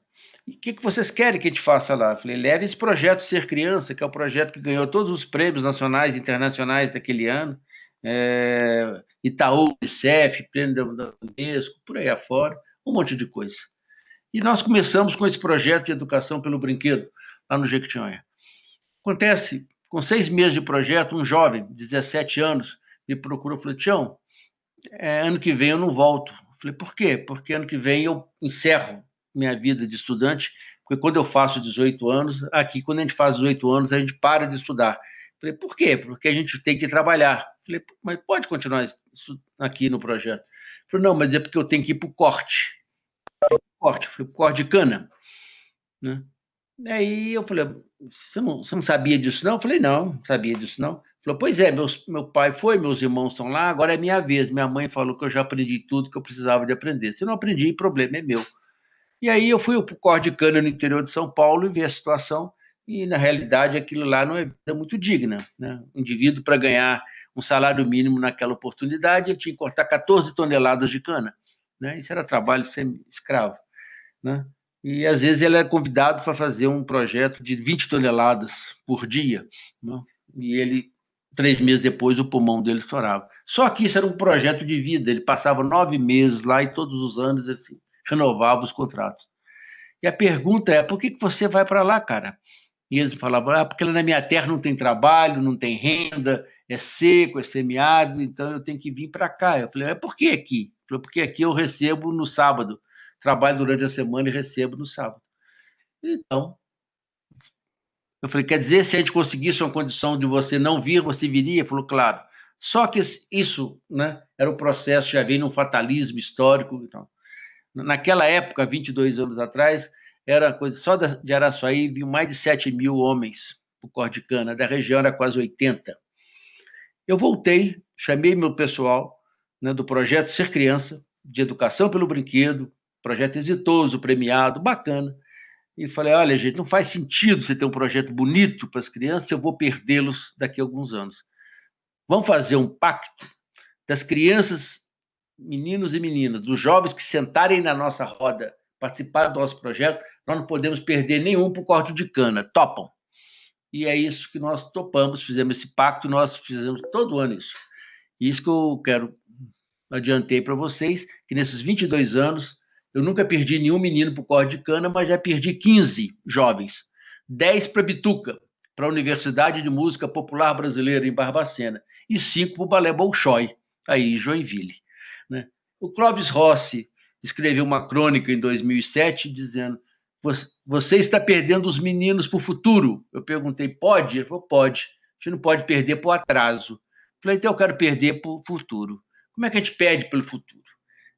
E o que vocês querem que a gente faça lá? Eu falei, leve esse projeto Ser Criança, que é o projeto que ganhou todos os prêmios nacionais e internacionais daquele ano, Itaú, Unicef, prêmio da Unesco, por aí afora, um monte de coisa. E nós começamos com esse projeto de educação pelo brinquedo, lá no Jequitinhonha. Acontece, com 6 meses de projeto, um jovem de 17 anos me procurou e falou, Tião, ano que vem eu não volto. Eu falei, por quê? Porque ano que vem eu encerro minha vida de estudante, porque quando eu faço 18 anos, aqui, quando a gente faz 18 anos, a gente para de estudar. Falei, por quê? Porque a gente tem que trabalhar. Falei, mas pode continuar aqui no projeto. Falei, não, mas é porque eu tenho que ir para o corte. Corte, falei, corte de cana. Né? Aí eu falei, você não sabia disso não? Eu falei, não sabia disso não. Falou, pois é, meu pai foi, meus irmãos estão lá, agora é minha vez. Minha mãe falou que eu já aprendi tudo que eu precisava de aprender. Se eu não aprendi, o problema é meu. E aí eu fui para o corte de cana no interior de São Paulo e vi a situação. E, na realidade, aquilo lá não é vida muito digna, né? O indivíduo, para ganhar um salário mínimo naquela oportunidade, ele tinha que cortar 14 toneladas de cana, né? Isso era trabalho semi-escravo, né? E, às vezes, ele era convidado para fazer um projeto de 20 toneladas por dia, né? E ele, 3 meses depois, o pulmão dele estourava. Só que isso era um projeto de vida, ele passava 9 meses lá e todos os anos assim, renovava os contratos. E a pergunta é, por que você vai para lá, cara? E eles falavam, porque lá na minha terra não tem trabalho, não tem renda, é seco, é semiárido, então eu tenho que vir para cá. Eu falei, por que aqui? Ele falou, porque aqui eu recebo no sábado, trabalho durante a semana e recebo no sábado. Então, eu falei, quer dizer, se a gente conseguisse uma condição de você não vir, você viria? Ele falou, claro. Só que isso, né, era o processo, já vem num fatalismo histórico. Então, naquela época, 22 anos atrás, era coisa só de Araçuaí, vinham mais de 7 mil homens para o corte de cana, da região era quase 80. Eu voltei, chamei meu pessoal, né, do projeto Ser Criança, de educação pelo brinquedo, projeto exitoso, premiado, bacana, e falei, olha, gente, não faz sentido você ter um projeto bonito para as crianças, eu vou perdê-los daqui a alguns anos. Vamos fazer um pacto das crianças, meninos e meninas, dos jovens que sentarem na nossa roda, participar do nosso projeto, nós não podemos perder nenhum para o corte de cana. Topam. E é isso que nós topamos, fizemos esse pacto, nós fizemos todo ano isso. E isso que eu quero, adiantei para vocês, que nesses 22 anos, eu nunca perdi nenhum menino para o corte de cana, mas já perdi 15 jovens. 10 para Bituca, para a Universidade de Música Popular Brasileira, em Barbacena, e 5 para o Balé Bolshoi, aí em Joinville. Né? O Clóvis Rossi escreveu uma crônica em 2007 dizendo: você está perdendo os meninos para o futuro. Eu perguntei, pode? Ele falou, pode. A gente não pode perder por atraso. Eu falei, então eu quero perder para o futuro. Como é que a gente perde pelo futuro?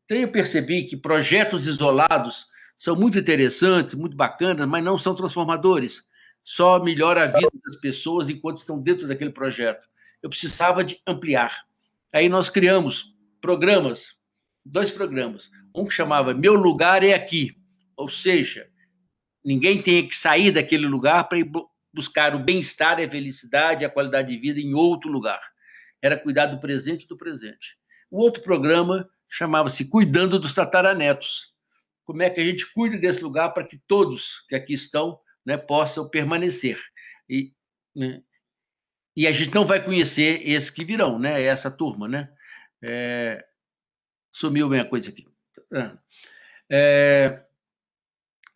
Então eu percebi que projetos isolados são muito interessantes, muito bacanas, mas não são transformadores. Só melhora a vida das pessoas enquanto estão dentro daquele projeto. Eu precisava de ampliar. Aí nós criamos programas, 2 programas. Um que chamava Meu Lugar é Aqui, ou seja, ninguém tem que sair daquele lugar para ir buscar o bem-estar, a felicidade, a qualidade de vida em outro lugar. Era cuidar do presente e do presente. O outro programa chamava-se Cuidando dos Tataranetos. Como é que a gente cuida desse lugar para que todos que aqui estão, né, possam permanecer. Né, e a gente não vai conhecer esses que virão, né, essa turma. Né? Sumiu minha coisa aqui.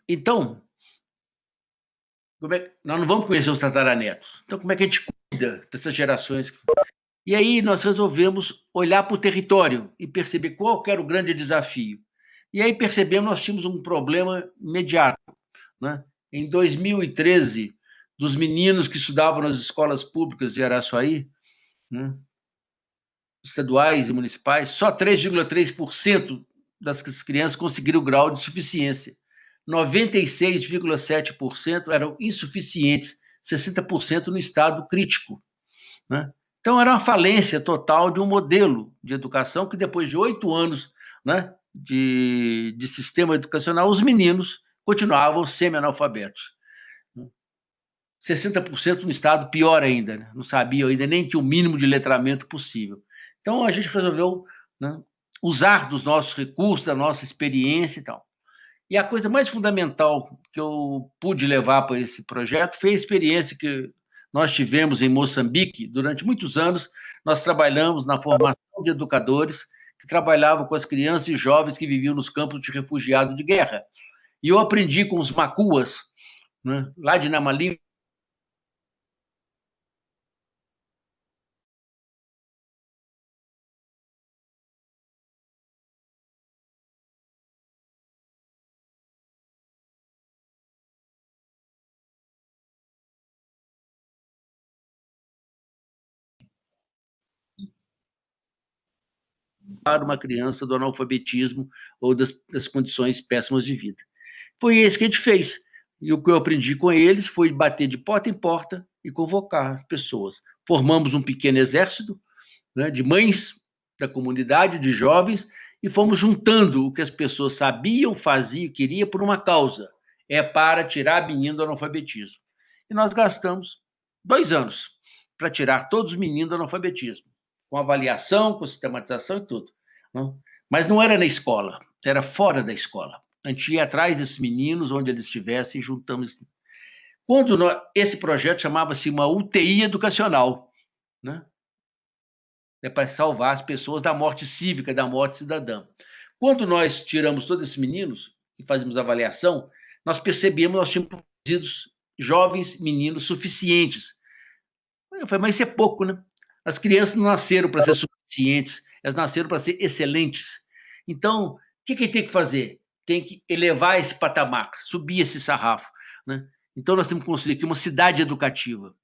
Então, nós não vamos conhecer os tataranetos. Então, como é que a gente cuida dessas gerações? E aí nós resolvemos olhar para o território e perceber qual era o grande desafio. E aí percebemos que nós tínhamos um problema imediato. Né? Em 2013, dos meninos que estudavam nas escolas públicas de Araçuaí, né, estaduais e municipais, só 3,3% das crianças conseguiram o grau de suficiência. 96,7% eram insuficientes, 60% no estado crítico. Né? Então, era uma falência total de um modelo de educação que, depois de 8 anos, né, de sistema educacional, os meninos continuavam semi-analfabetos. 60% no estado, pior ainda, né? Não sabiam ainda, nem tinha o mínimo de letramento possível. Então, a gente resolveu, né, usar dos nossos recursos, da nossa experiência e tal. E a coisa mais fundamental que eu pude levar para esse projeto foi a experiência que nós tivemos em Moçambique. Durante muitos anos, nós trabalhamos na formação de educadores que trabalhavam com as crianças e jovens que viviam nos campos de refugiados de guerra. E eu aprendi com os macuas, né, lá de Namalim, para uma criança do analfabetismo ou das condições péssimas de vida. Foi isso que a gente fez. E o que eu aprendi com eles foi bater de porta em porta e convocar as pessoas. Formamos um pequeno exército, né, de mães da comunidade, de jovens, e fomos juntando o que as pessoas sabiam, faziam, queriam por uma causa. É para tirar menino do analfabetismo. E nós gastamos 2 anos para tirar todos os meninos do analfabetismo, com avaliação, com sistematização e tudo. Não? Mas não era na escola, era fora da escola. A gente ia atrás desses meninos, onde eles estivessem, e juntamos. Esse projeto chamava-se uma UTI educacional, né? É para salvar as pessoas da morte cívica, da morte cidadã. Quando nós tiramos todos esses meninos e fazíamos avaliação, nós percebemos que nós tínhamos produzido jovens meninos suficientes. Eu falei, mas isso é pouco, né? As crianças não nasceram para ser suficientes, elas nasceram para ser excelentes. Então, o que tem que fazer? Tem que elevar esse patamar, subir esse sarrafo, né? Então, nós temos que construir aqui uma cidade educativa.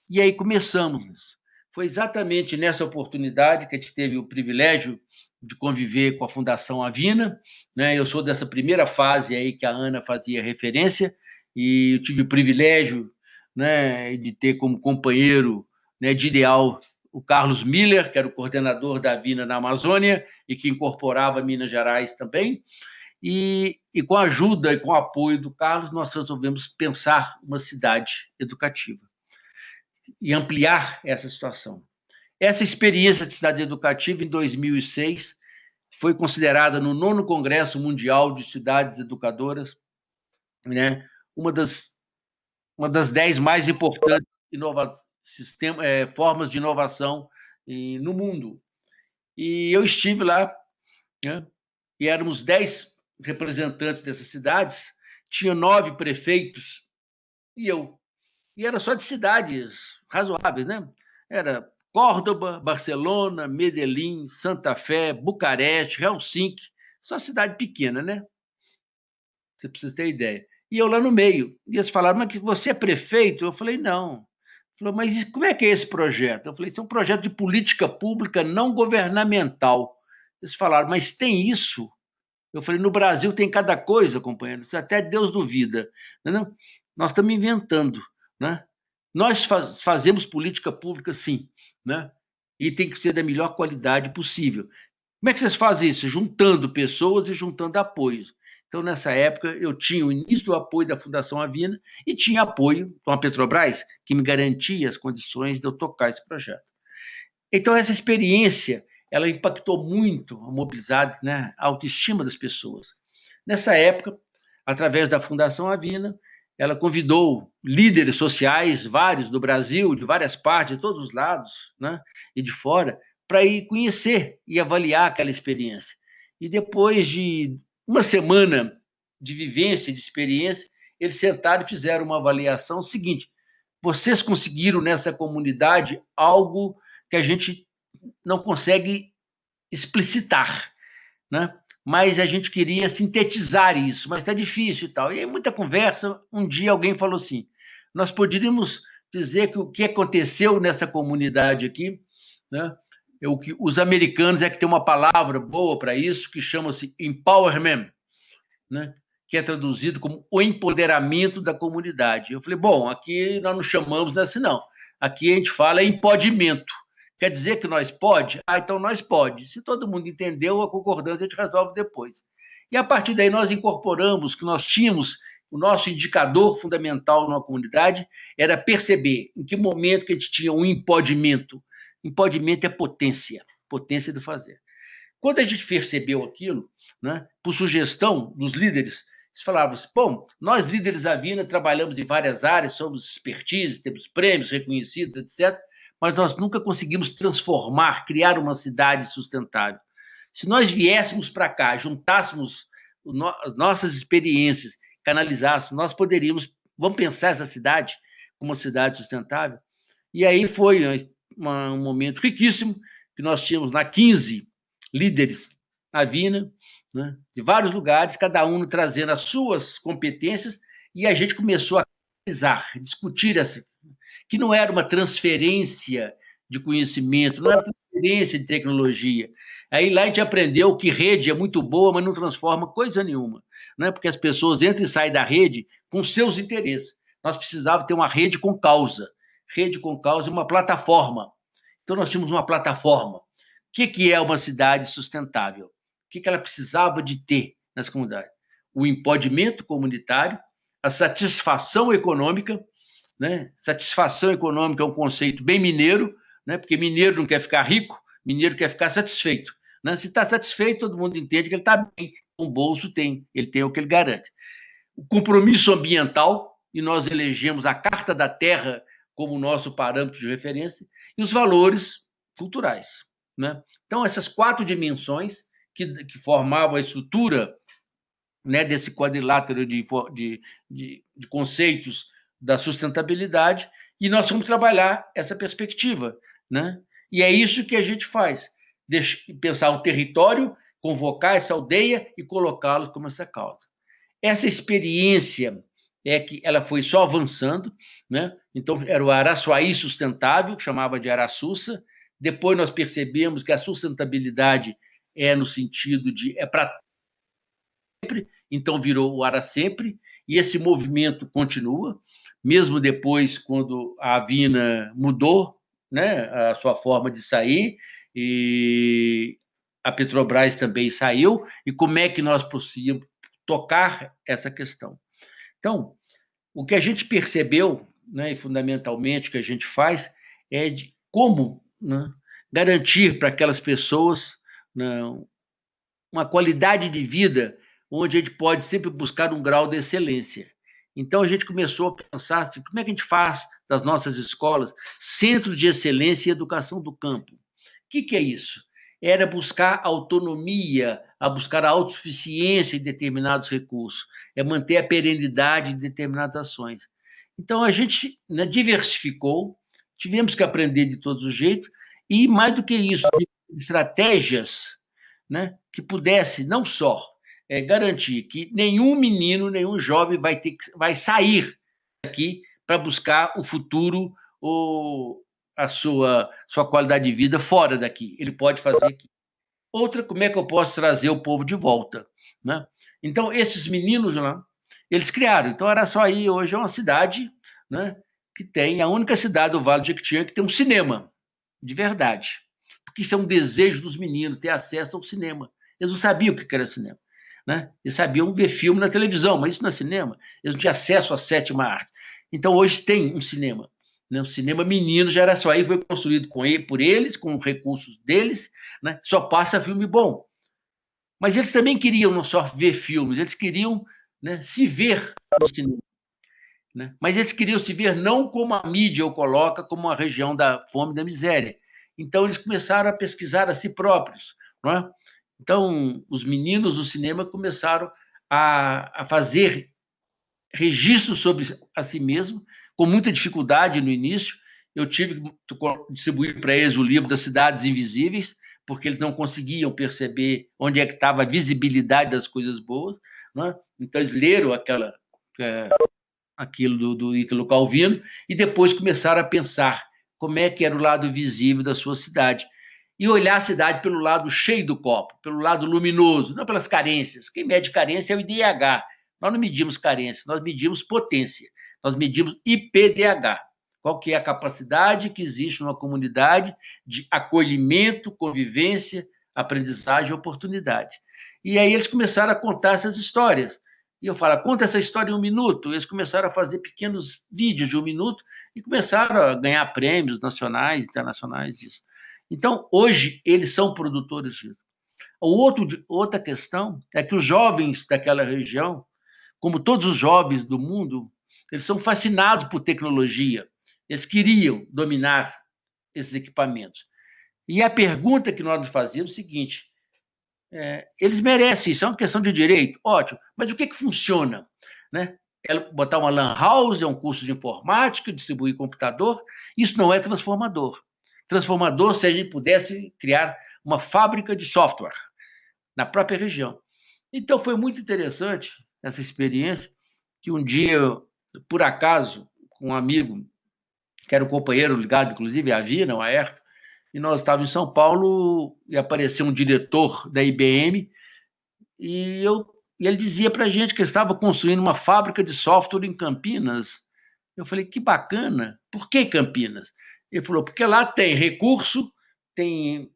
E aí começamos isso. Foi exatamente nessa oportunidade que a gente teve o privilégio de conviver com a Fundação Avina, né? Eu sou dessa primeira fase aí que a Ana fazia referência, e eu tive o privilégio, né, de ter como companheiro, né, de ideal o Carlos Miller, que era o coordenador da Avina na Amazônia e que incorporava Minas Gerais também. E com a ajuda e com o apoio do Carlos, nós resolvemos pensar uma cidade educativa e ampliar essa situação. Essa experiência de cidade educativa, em 2006, foi considerada no 9º Congresso Mundial de Cidades Educadoras, né, uma das 10 mais importantes formas de inovação no mundo. E eu estive lá, né, e éramos 10 representantes dessas cidades, tinha 9 prefeitos e eu. E era só de cidades razoáveis, né? Era Córdoba, Barcelona, Medellín, Santa Fé, Bucareste, Helsinki, só cidade pequena, né? Você precisa ter ideia. E eu lá no meio. E eles falaram, mas que você é prefeito? Eu falei, não. Falou, mas como é que é esse projeto? Eu falei, isso é um projeto de política pública não governamental. Eles falaram, mas tem isso? Eu falei, no Brasil tem cada coisa, companheiro, até Deus duvida. Não? Nós estamos inventando, né? Nós fazemos política pública, sim, né? E tem que ser da melhor qualidade possível. Como é que vocês fazem isso? Juntando pessoas e juntando apoios. Então, nessa época, eu tinha o início do apoio da Fundação Avina e tinha apoio com a Petrobras, que me garantia as condições de eu tocar esse projeto. Então, essa experiência, ela impactou muito a mobilidade, né, a autoestima das pessoas. Nessa época, através da Fundação Avina, ela convidou líderes sociais, vários do Brasil, de várias partes, de todos os lados, né, e de fora, para ir conhecer e avaliar aquela experiência. E depois de uma semana de vivência, de experiência, eles sentaram e fizeram uma avaliação seguinte: vocês conseguiram nessa comunidade algo que a gente não consegue explicitar, né? Mas a gente queria sintetizar isso, mas está difícil e tal. E aí, muita conversa, um dia alguém falou assim, nós poderíamos dizer que o que aconteceu nessa comunidade aqui, né? Os americanos é que tem uma palavra boa para isso, que chama-se empowerment, né? Que é traduzido como o empoderamento da comunidade. Eu falei, bom, aqui nós não chamamos assim, não. Aqui a gente fala empodimento. Quer dizer que nós pode? Ah, então nós pode. Se todo mundo entendeu, a concordância a gente resolve depois. E a partir daí nós incorporamos que nós tínhamos o nosso indicador fundamental numa comunidade era perceber em que momento que a gente tinha um impodimento. Impodimento é potência, potência do fazer. Quando a gente percebeu aquilo, né, por sugestão dos líderes, eles falavam assim, bom, nós líderes Avina trabalhamos em várias áreas, somos expertise, temos prêmios reconhecidos, etc., mas nós nunca conseguimos transformar, criar uma cidade sustentável. Se nós viéssemos para cá, juntássemos nossas experiências, canalizássemos, nós poderíamos, vamos pensar essa cidade como uma cidade sustentável? E aí foi um momento riquíssimo, que nós tínhamos lá 15 líderes Avina, né, de vários lugares, cada um trazendo as suas competências, e a gente começou a analisar, discutir essa, que não era uma transferência de conhecimento, não era transferência de tecnologia. Aí lá a gente aprendeu que rede é muito boa, mas não transforma coisa nenhuma, né? Porque as pessoas entram e saem da rede com seus interesses. Nós precisávamos ter uma rede com causa. Rede com causa é uma plataforma. Então, nós tínhamos uma plataforma. O que é uma cidade sustentável? O que ela precisava de ter nas comunidades? O empoderamento comunitário, a satisfação econômica, né? Satisfação econômica é um conceito bem mineiro, né? Porque mineiro não quer ficar rico, mineiro quer ficar satisfeito, né? Se está satisfeito, todo mundo entende que ele está bem, o bolso tem, ele tem o que ele garante. O compromisso ambiental, e nós elegemos a Carta da Terra como nosso parâmetro de referência, e os valores culturais, né? Então, essas 4 dimensões que formavam a estrutura, né, desse quadrilátero de conceitos da sustentabilidade, e nós vamos trabalhar essa perspectiva, né? E é isso que a gente faz, pensar o território, convocar essa aldeia e colocá-los como essa causa. Essa experiência é que ela foi só avançando, né? Então, era o Araçuaí Sustentável, que chamava de Araçussa. Depois nós percebemos que a sustentabilidade é no sentido de para sempre, então virou o Ara Sempre, e esse movimento continua, mesmo depois, quando a Avina mudou, né, a sua forma de sair, e a Petrobras também saiu, e como é que nós podíamos tocar essa questão? Então, o que a gente percebeu, né, e fundamentalmente o que a gente faz, é de como, né, garantir para aquelas pessoas, né, uma qualidade de vida onde a gente pode sempre buscar um grau de excelência. Então, a gente começou a pensar assim, como é que a gente faz das nossas escolas centro de excelência e educação do campo. O que é isso? Era buscar autonomia, a buscar a autossuficiência em determinados recursos, é manter a perenidade de determinadas ações. Então, a gente, né, diversificou, tivemos que aprender de todos os jeitos, e, mais do que isso, estratégias, né, que pudesse não só garantir que nenhum menino, nenhum jovem vai sair daqui para buscar o futuro ou a sua qualidade de vida fora daqui. Ele pode fazer aqui. Outra, como é que eu posso trazer o povo de volta? Né? Então, esses meninos lá, eles criaram. Então, Araçuaí hoje é uma cidade, né, que tem a única cidade do Vale do Jequitinhonha que tem um cinema, de verdade. Porque isso é um desejo dos meninos, ter acesso ao cinema. Eles não sabiam o que era cinema. Né? Eles sabiam ver filme na televisão, mas isso não é cinema. Eles não tinham acesso à sétima arte. Então, hoje tem um cinema. Né? O cinema menino de Araçuaí foi construído por eles, com recursos deles, né? Só passa filme bom. Mas eles também queriam não só ver filmes, eles queriam, né, se ver no cinema. Né? Mas eles queriam se ver não como a mídia o coloca, como a região da fome e da miséria. Então, eles começaram a pesquisar a si próprios. Não é? Então, os meninos do cinema começaram a fazer registros sobre a si mesmo, com muita dificuldade no início. Eu tive que distribuir para eles o livro das Cidades Invisíveis, porque eles não conseguiam perceber onde é que estava a visibilidade das coisas boas. Não é? Então, eles leram aquilo do Ítalo Calvino e depois começaram a pensar como é que era o lado visível da sua cidade. E olhar a cidade pelo lado cheio do copo, pelo lado luminoso, não pelas carências. Quem mede carência é o IDH. Nós não medimos carência, nós medimos potência. Nós medimos IPDH. Qual que é a capacidade que existe numa comunidade de acolhimento, convivência, aprendizagem e oportunidade. E aí eles começaram a contar essas histórias. E eu falo, conta essa história em 1 minuto. Eles começaram a fazer pequenos vídeos de 1 minuto e começaram a ganhar prêmios nacionais, internacionais disso. Então, hoje, eles são produtores disso. Outra questão é que os jovens daquela região, como todos os jovens do mundo, eles são fascinados por tecnologia. Eles queriam dominar esses equipamentos. E a pergunta que nós nos fazíamos é o seguinte, eles merecem isso, é uma questão de direito, ótimo, mas o que funciona? Né? Botar uma lan house, é um curso de informática, distribuir computador, isso não é transformador. Transformador se a gente pudesse criar uma fábrica de software na própria região. Então, foi muito interessante essa experiência, que um dia, por acaso, com um amigo, que era um companheiro ligado, inclusive, à Avina, o Aerto, e nós estávamos em São Paulo e apareceu um diretor da IBM e ele dizia para a gente que ele estava construindo uma fábrica de software em Campinas. Eu falei, que bacana. Por que Campinas? Ele falou, porque lá tem recurso, tem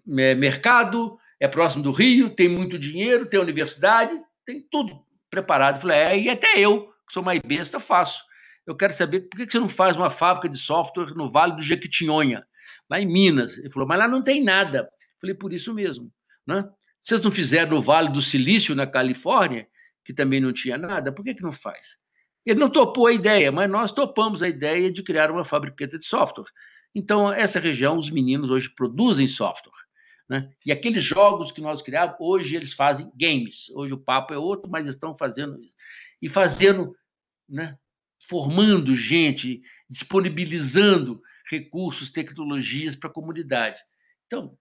mercado, é próximo do Rio, tem muito dinheiro, tem universidade, tem tudo preparado. Eu falei, e até eu, que sou mais besta, faço. Eu quero saber por que você não faz uma fábrica de software no Vale do Jequitinhonha, lá em Minas. Ele falou, mas lá não tem nada. Eu falei, por isso mesmo. Né? Vocês não fizeram no Vale do Silício, na Califórnia, que também não tinha nada, por que não faz? Ele não topou a ideia, mas nós topamos a ideia de criar uma fabricante de software. Então, essa região, os meninos hoje produzem software. Né? E aqueles jogos que nós criávamos, hoje eles fazem games. Hoje o papo é outro, mas estão fazendo isso. E fazendo, né, formando gente, disponibilizando recursos, tecnologias para a comunidade. Então,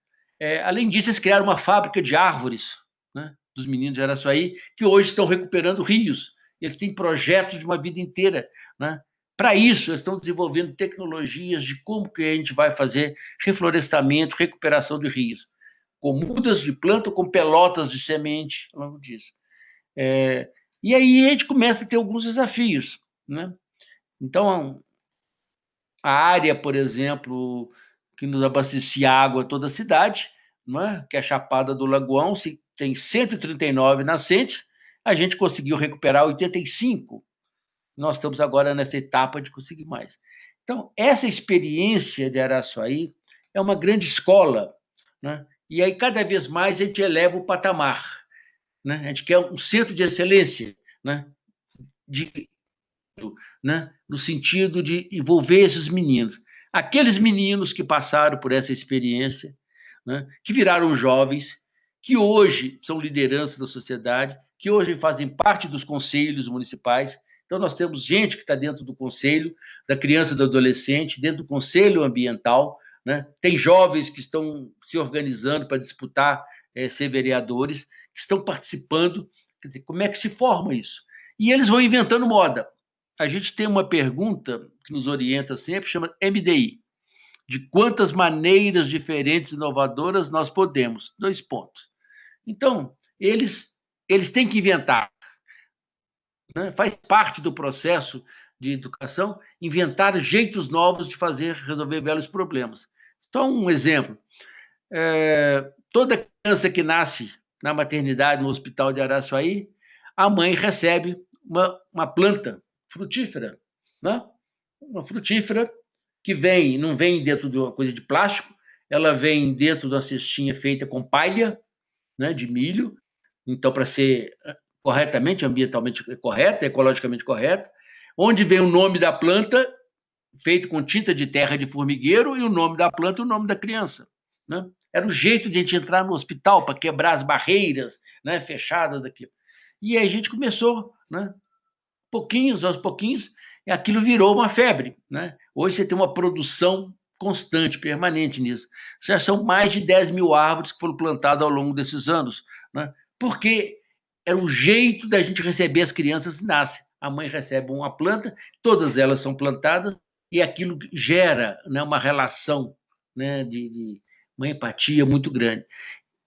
além disso, eles criaram uma fábrica de árvores, né, dos meninos de Araçuaí, que hoje estão recuperando rios. Eles têm projetos de uma vida inteira, né? Para isso, eles estão desenvolvendo tecnologias de como que a gente vai fazer reflorestamento, recuperação de rios, com mudas de planta, com pelotas de semente, ao longo disso. E aí a gente começa a ter alguns desafios, né? Então, a área, por exemplo, que nos abastecia água a toda a cidade, não é? Que é a Chapada do Lagoão, tem 139 nascentes, a gente conseguiu recuperar 85. Nós estamos agora nessa etapa de conseguir mais. Então, essa experiência de Araçuaí é uma grande escola, né? E aí, cada vez mais, a gente eleva o patamar, né? A gente quer um centro de excelência, né? No sentido de envolver esses meninos. Aqueles meninos que passaram por essa experiência, né? Que viraram jovens, que hoje são liderança da sociedade, que hoje fazem parte dos conselhos municipais. Então, nós temos gente que está dentro do conselho da criança e do adolescente, dentro do conselho ambiental, né? Tem jovens que estão se organizando para disputar ser vereadores, que estão participando. Quer dizer, como é que se forma isso? E eles vão inventando moda. A gente tem uma pergunta que nos orienta sempre, chama MDI, de quantas maneiras diferentes e inovadoras nós podemos. 2 pontos. Então, eles têm que inventar, né? Faz parte do processo de educação inventar jeitos novos de resolver velhos problemas. Só um exemplo. Toda criança que nasce na maternidade, no hospital de Araçuaí, a mãe recebe uma planta frutífera, né? Uma frutífera que não vem dentro de uma coisa de plástico, ela vem dentro de uma cestinha feita com palha, né, de milho, então, para ser corretamente, ambientalmente correta, ecologicamente correta, onde vem o nome da planta, feito com tinta de terra de formigueiro, e o nome da planta e o nome da criança, né? Era o jeito de a gente entrar no hospital para quebrar as barreiras, né, fechadas daquilo. E aí a gente começou, né, aos pouquinhos, e aquilo virou uma febre, né? Hoje você tem uma produção constante, permanente nisso. Já são mais de 10 mil árvores que foram plantadas ao longo desses anos, né? Porque era o jeito da gente receber as crianças que nascem. A mãe recebe uma planta, todas elas são plantadas, e aquilo gera, né, uma relação, né, de uma empatia muito grande.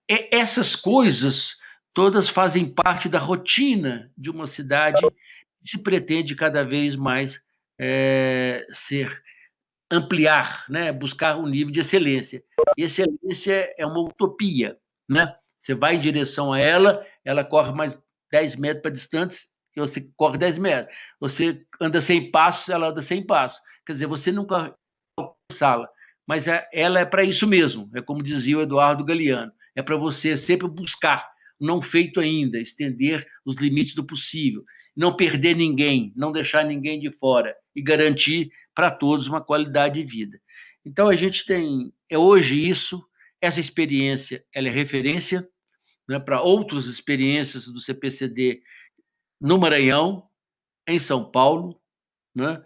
Essas coisas todas fazem parte da rotina de uma cidade que se pretende cada vez mais ampliar, né, buscar um nível de excelência. E excelência é uma utopia, né? Você vai em direção a ela, ela corre mais 10 metros para distância, e você corre 10 metros. Você anda 100 passos, ela anda 100 passos. Quer dizer, você nunca alcança-la, mas ela é para isso mesmo. É como dizia o Eduardo Galeano, é para você sempre buscar o não feito ainda, estender os limites do possível, não perder ninguém, não deixar ninguém de fora e garantir para todos uma qualidade de vida. Então, a gente tem hoje isso, essa experiência, ela é referência, né, para outras experiências do CPCD no Maranhão, em São Paulo, né,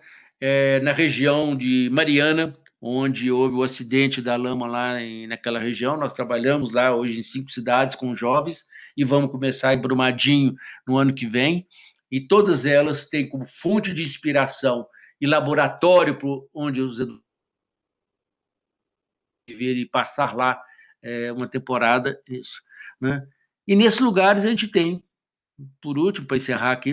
na região de Mariana, onde houve o acidente da lama lá naquela região. Nós trabalhamos lá hoje em 5 cidades com jovens e vamos começar em Brumadinho no ano que vem. E todas elas têm como fonte de inspiração e laboratório onde os educadores viverem e passar lá uma temporada, isso, né? E nesses lugares a gente tem, por último, para encerrar aqui,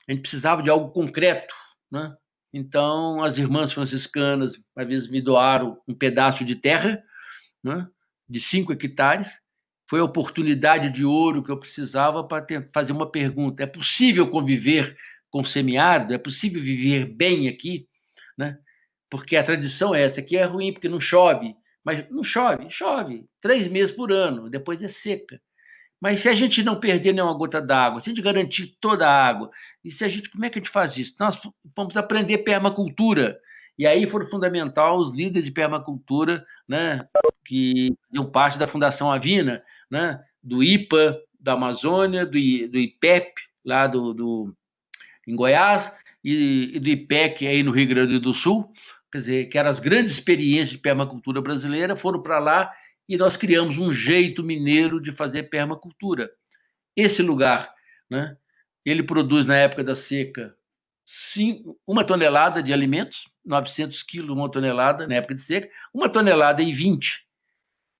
a gente precisava de algo concreto, né? Então, as irmãs franciscanas, às vezes, me doaram um pedaço de terra, né, de 5 hectares. Foi a oportunidade de ouro que eu precisava para fazer uma pergunta. É possível conviver com semiárido? É possível viver bem aqui? Né? Porque a tradição é essa. Aqui é ruim porque não chove. Mas não chove, chove 3 meses por ano, depois é seca. Mas se a gente não perder nenhuma gota d'água, se a gente garantir toda a água, como é que a gente faz isso? Nós vamos aprender permacultura. E aí foram fundamental os líderes de permacultura, né, que faziam parte da Fundação Avina, né, do IPA da Amazônia, do IPEP, lá em Goiás, e do IPEC aí no Rio Grande do Sul, quer dizer, que eram as grandes experiências de permacultura brasileira, foram para lá e nós criamos um jeito mineiro de fazer permacultura. Esse lugar, né, ele produz, na época da seca, 1 tonelada de alimentos, 900 quilos, 1 tonelada, na época de seca, 1 tonelada em 20.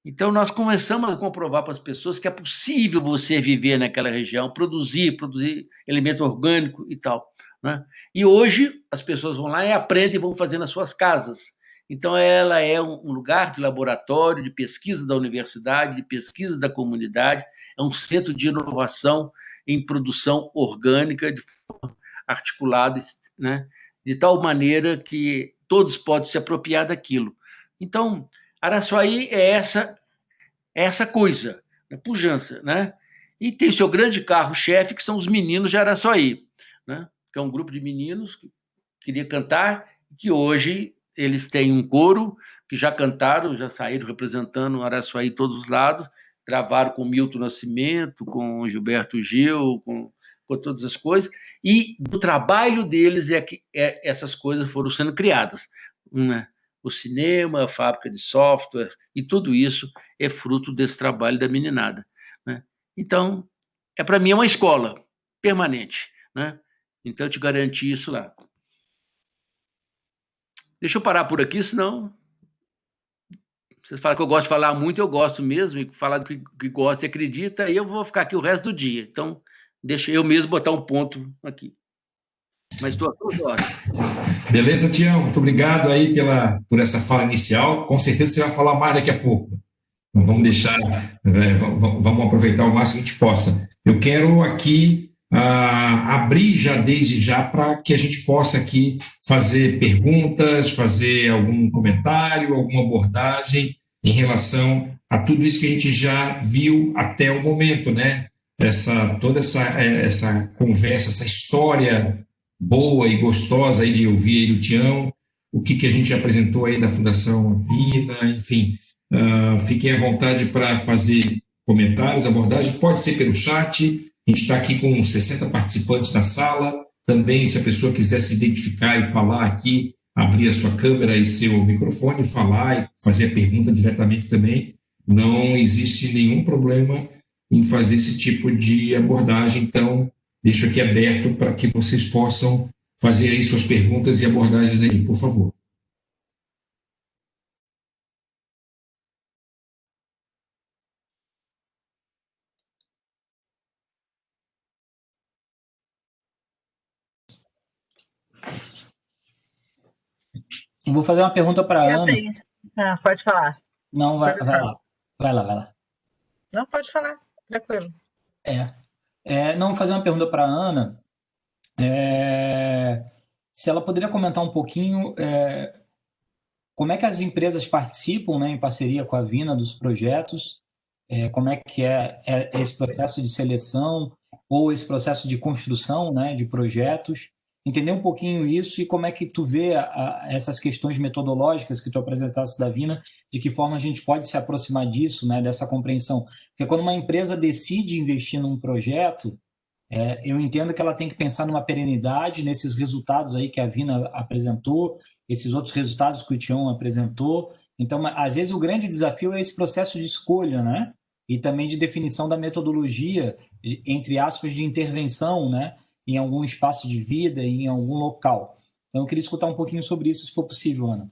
Então, nós começamos a comprovar para as pessoas que é possível você viver naquela região, produzir alimento orgânico e tal, né? E hoje, as pessoas vão lá e aprendem e vão fazer nas suas casas. Então, ela é um lugar de laboratório, de pesquisa da universidade, de pesquisa da comunidade, é um centro de inovação em produção orgânica, de forma articulada, né? De tal maneira que todos podem se apropriar daquilo. Então, Araçuaí é essa coisa, a pujança, né? E tem o seu grande carro-chefe, que são os meninos de Araçuaí, né? Que é um grupo de meninos que queria cantar, que hoje eles têm um coro, que já cantaram, já saíram representando Araçuaí em todos os lados, gravaram com Milton Nascimento, com Gilberto Gil, com todas as coisas, e do trabalho deles é que essas coisas foram sendo criadas, né? O cinema, a fábrica de software, e tudo isso é fruto desse trabalho da meninada, né? Então, para mim, é uma escola permanente, né? Então, eu te garanti isso lá. Deixa eu parar por aqui, senão vocês falam que eu gosto de falar muito, eu gosto mesmo, e falar do que gosta e acredita, aí eu vou ficar aqui o resto do dia. Então, deixa eu mesmo botar um ponto aqui. Mas estou a toda hora. Beleza, Tião? Muito obrigado aí por essa fala inicial. Com certeza você vai falar mais daqui a pouco. Então, vamos deixar, vamos aproveitar o máximo que a gente possa. Eu quero aqui abrir desde já para que a gente possa aqui fazer perguntas, fazer algum comentário, alguma abordagem em relação a tudo isso que a gente já viu até o momento, né? Toda essa conversa, essa história boa e gostosa aí de ouvir aí do Tião, o que a gente apresentou aí da Fundação Avina, enfim. Fiquem à vontade para fazer comentários, abordagem, pode ser pelo chat. A gente está aqui com 60 participantes na sala. Também, se a pessoa quiser se identificar e falar aqui, abrir a sua câmera e seu microfone, falar e fazer a pergunta diretamente também, não existe nenhum problema em fazer esse tipo de abordagem. Então, deixo aqui aberto para que vocês possam fazer aí suas perguntas e abordagens aí, por favor. Eu vou fazer uma pergunta para a Ana. Pode falar. Não, vai lá. Vai lá. Não, pode falar, tranquilo. Não, vou fazer uma pergunta para a Ana. Se ela poderia comentar um pouquinho como é que as empresas participam, né, em parceria com a Avina dos projetos, como é que é esse processo de seleção ou esse processo de construção, né, de projetos, entender um pouquinho isso e como é que tu vê essas questões metodológicas que tu apresentaste da Avina, de que forma a gente pode se aproximar disso, né, dessa compreensão. Porque quando uma empresa decide investir num projeto, eu entendo que ela tem que pensar numa perenidade, nesses resultados aí que a Avina apresentou, esses outros resultados que o Tião apresentou. Então, às vezes, o grande desafio é esse processo de escolha, né? E também de definição da metodologia, entre aspas, de intervenção, né? Em algum espaço de vida, em algum local. Então, eu queria escutar um pouquinho sobre isso, se for possível, Ana.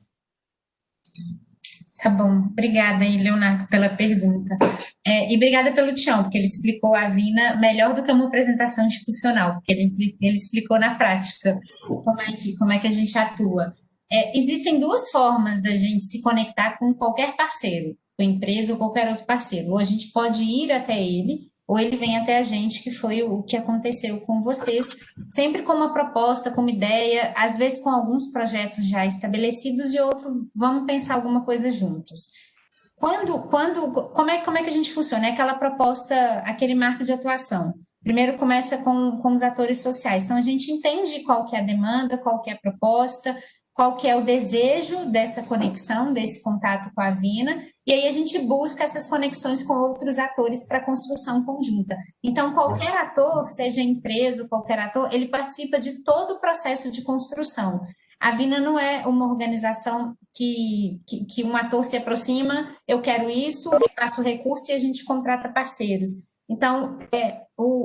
Tá bom, obrigada aí, Leonardo, pela pergunta. E obrigada pelo Tião, porque ele explicou a Avina melhor do que uma apresentação institucional, porque ele explicou na prática como é que a gente atua. Existem duas formas da gente se conectar com qualquer parceiro, com empresa ou qualquer outro parceiro. Ou a gente pode ir até ele, ou ele vem até a gente, que foi o que aconteceu com vocês, sempre com uma proposta, com uma ideia, às vezes com alguns projetos já estabelecidos e outros, vamos pensar alguma coisa juntos. Como é que a gente funciona? É aquela proposta, aquele marco de atuação. Primeiro começa com os atores sociais. Então, a gente entende qual que é a demanda, qual que é a proposta, qual que é o desejo dessa conexão, desse contato com a Vina, e aí a gente busca essas conexões com outros atores para a construção conjunta. Então, qualquer ator, seja empresa, qualquer ator, ele participa de todo o processo de construção. A Vina não é uma organização que um ator se aproxima, eu quero isso, passo o recurso e a gente contrata parceiros. Então,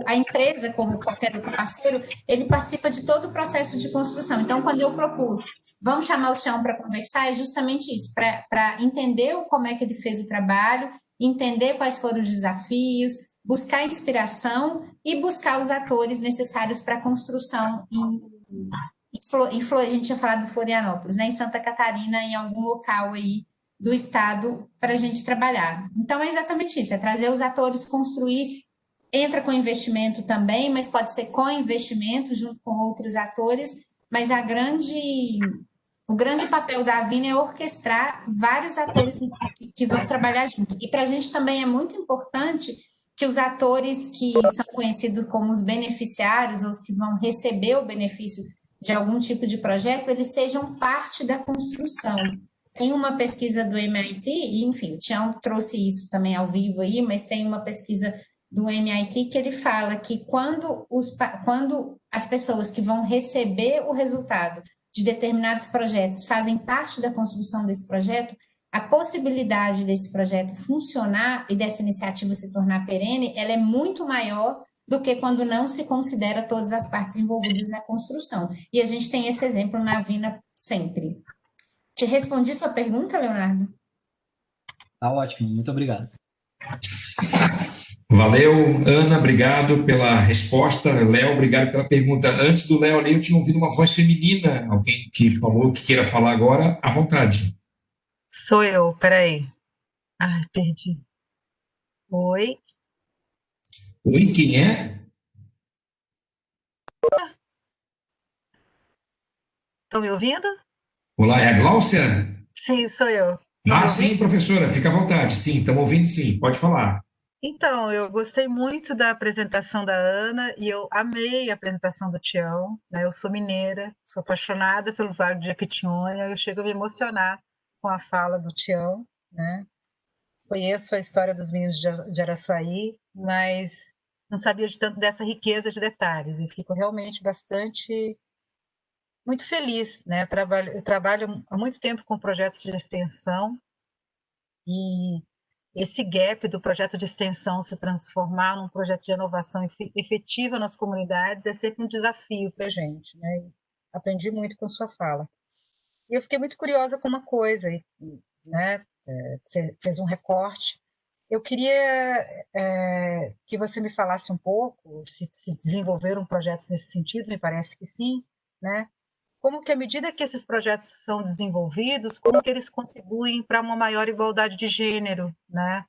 a empresa, como qualquer outro parceiro, ele participa de todo o processo de construção. Então, quando eu propus, vamos chamar o Tião para conversar, é justamente isso, para entender como é que ele fez o trabalho, entender quais foram os desafios, buscar inspiração e buscar os atores necessários para a construção a gente tinha falado de Florianópolis, né? Em Santa Catarina, em algum local aí do estado para a gente trabalhar. Então, é exatamente isso, é trazer os atores, construir, entra com investimento também, mas pode ser com investimento junto com outros atores, mas o grande papel da Avina é orquestrar vários atores que vão trabalhar junto. E para a gente também é muito importante que os atores que são conhecidos como os beneficiários, ou os que vão receber o benefício de algum tipo de projeto, eles sejam parte da construção. Tem uma pesquisa do MIT, e, enfim, o Tião trouxe isso também ao vivo aí, mas tem uma pesquisa do MIT que ele fala que quando as pessoas que vão receber o resultado de determinados projetos fazem parte da construção desse projeto, a possibilidade desse projeto funcionar e dessa iniciativa se tornar perene, ela é muito maior do que quando não se considera todas as partes envolvidas na construção. E a gente tem esse exemplo na Avina sempre. Te respondi sua pergunta, Leonardo? Tá ótimo, muito obrigado. Valeu, Ana, obrigado pela resposta. Léo, obrigado pela pergunta. Antes do Léo ali, eu tinha ouvido uma voz feminina, alguém que falou que queira falar agora, à vontade. Sou eu, peraí. Ai, perdi. Oi. Oi, quem é? Estão me ouvindo? Olá, é a Gláucia? Sim, sou eu. Estão me Sim, ouvindo? professora, fica à vontade. Sim, estamos ouvindo sim, pode falar. Então, eu gostei muito da apresentação da Ana e eu amei a apresentação do Tião, né? Eu sou mineira, sou apaixonada pelo Vale do Jequitinhonha, eu chego a me emocionar com a fala do Tião, né? Conheço a história dos meninos de Araçuaí, mas não sabia de tanto dessa riqueza de detalhes e fico realmente muito feliz, né? Eu trabalho há muito tempo com projetos de extensão e esse gap do projeto de extensão se transformar num projeto de inovação efetiva nas comunidades é sempre um desafio para a gente, né? Aprendi muito com sua fala. E eu fiquei muito curiosa com uma coisa, né? Você fez um recorte. Eu queria que você me falasse um pouco, se desenvolveram projetos nesse sentido, me parece que sim, né? Como que, à medida que esses projetos são desenvolvidos, como que eles contribuem para uma maior igualdade de gênero, né?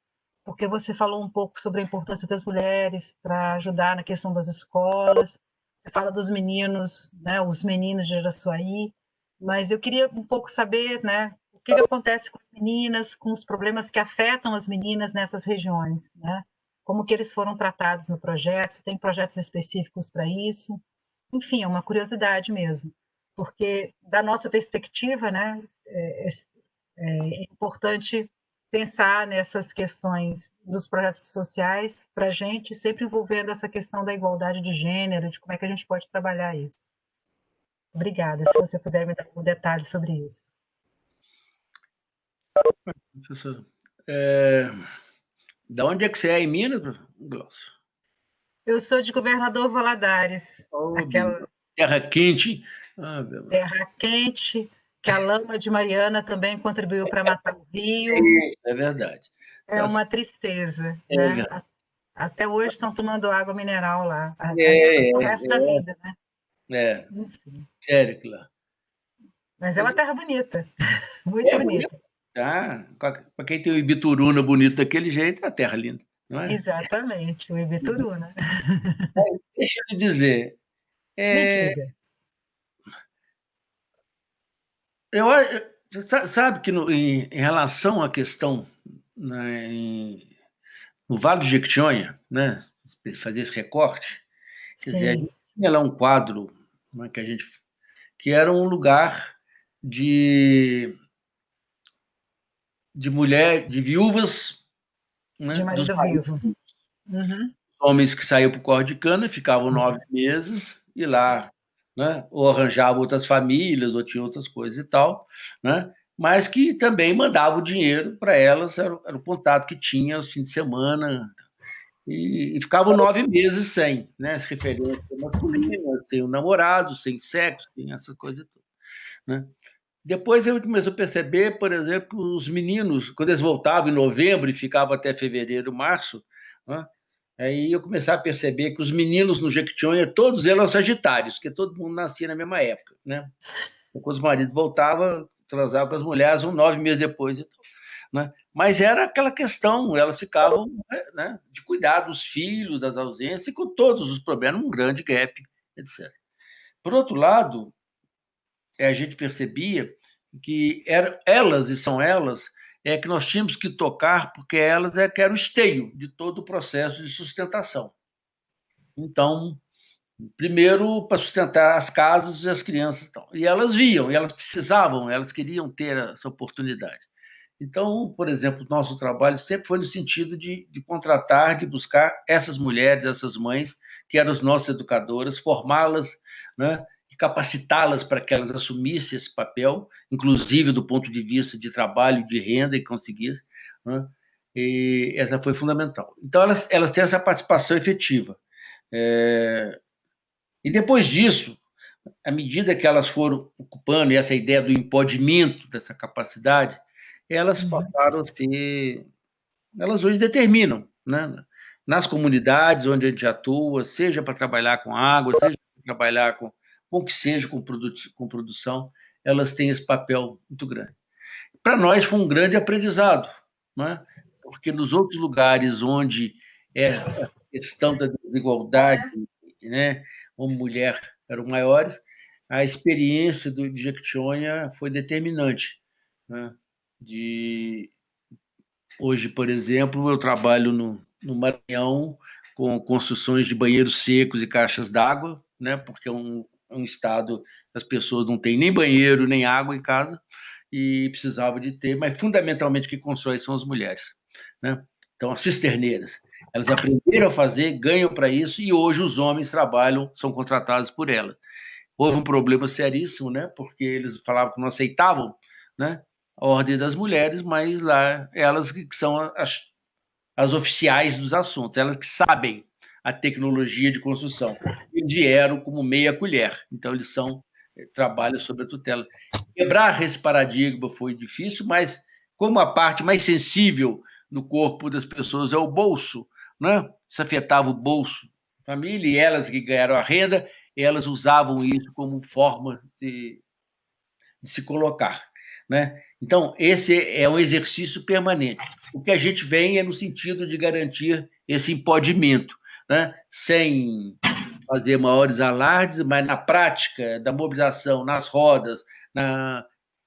Porque você falou um pouco sobre a importância das mulheres para ajudar na questão das escolas, você fala dos meninos, né? Os meninos de Araçuaí, mas eu queria um pouco saber, né? O que acontece com as meninas, com os problemas que afetam as meninas nessas regiões, né? Como que eles foram tratados no projeto, se tem projetos específicos para isso. Enfim, é uma curiosidade mesmo, porque da nossa perspectiva, né, é importante pensar nessas questões dos projetos sociais para a gente, sempre envolvendo essa questão da igualdade de gênero, de como é que a gente pode trabalhar isso. Obrigada, se você puder me dar um detalhe sobre isso. Professor, da onde é que você é em Minas, Glaucio? Eu sou de Governador Valadares, aquela terra quente. Terra quente, que a lama de Mariana também contribuiu para matar o rio. É verdade. É uma tristeza, né? Até hoje estão tomando água mineral lá, o resto da vida, né? Enfim. Sério, claro. Mas é uma terra bonita, muito bonita. Para quem tem o Ibituruna bonito daquele jeito, é a terra linda, não é? Exatamente, o Ibituruna. Deixa eu dizer. Me diga. Sabe que em relação à questão, né, no Vale do Jequitinhonha, né, fazer esse recorte, quer dizer, a gente tinha lá um quadro, né, que era um lugar de viúvas, né, De marido vivo. Uhum. Homens que saíam para o corte de cana, ficavam 9 meses e lá, né, ou arranjavam outras famílias, ou tinham outras coisas e tal, né, mas que também mandavam dinheiro para elas, era o contato que tinha aos fins de semana, e ficavam 9 meses sem, né, referência masculina, sem o namorado, sem sexo, sem essa coisa toda, né. Depois eu comecei a perceber, por exemplo, os meninos, quando eles voltavam em novembro e ficavam até fevereiro, março, né, aí eu comecei a perceber que os meninos no Jequitinhonha, todos eram sagitários, porque todo mundo nascia na mesma época, né? Quando os maridos voltavam, transavam com as mulheres 9 meses depois, né? Mas era aquela questão, elas ficavam, né, de cuidar dos filhos, das ausências, e com todos os problemas, um grande gap, etc. Por outro lado, a gente percebia que elas, e são elas, que nós tínhamos que tocar, porque elas que eram o esteio de todo o processo de sustentação. Então, primeiro, para sustentar as casas e as crianças. E elas viam, e elas precisavam, elas queriam ter essa oportunidade. Então, por exemplo, nosso trabalho sempre foi no sentido de contratar, de buscar essas mulheres, essas mães, que eram as nossas educadoras, formá-las, né, e capacitá-las para que elas assumissem esse papel, inclusive do ponto de vista de trabalho, de renda, e conseguissem, né, e essa foi fundamental. Então, elas têm essa participação efetiva. E depois disso, à medida que elas foram ocupando essa ideia do empoderamento dessa capacidade, elas passaram a ser. Elas hoje determinam, né? Nas comunidades onde a gente atua, seja para trabalhar com água, seja para trabalhar com o que seja com produção, elas têm esse papel muito grande. Para nós foi um grande aprendizado, né? Porque nos outros lugares onde a questão da desigualdade, né, homem e mulher eram maiores, a experiência de Jequitinhonha foi determinante, né? Hoje, por exemplo, eu trabalho no Maranhão com construções de banheiros secos e caixas d'água, né? Porque é um estado que as pessoas não têm nem banheiro nem água em casa e precisava de ter, mas fundamentalmente quem constrói são as mulheres, né? Então, as cisterneiras, elas aprenderam a fazer, ganham para isso e hoje os homens trabalham, são contratados por elas. Houve um problema seríssimo, né? Porque eles falavam que não aceitavam, né, a ordem das mulheres, mas lá elas que são as oficiais dos assuntos, elas que sabem a tecnologia de construção. Eles vieram como meia colher, então eles trabalham sob a tutela. Quebrar esse paradigma foi difícil, mas como a parte mais sensível no corpo das pessoas é o bolso, né? Isso afetava o bolso da família, e elas que ganharam a renda, elas usavam isso como forma de se colocar, né? Então, esse é um exercício permanente. O que a gente vem é no sentido de garantir esse empoderamento, né? Sem fazer maiores alardes, mas na prática da mobilização, nas rodas,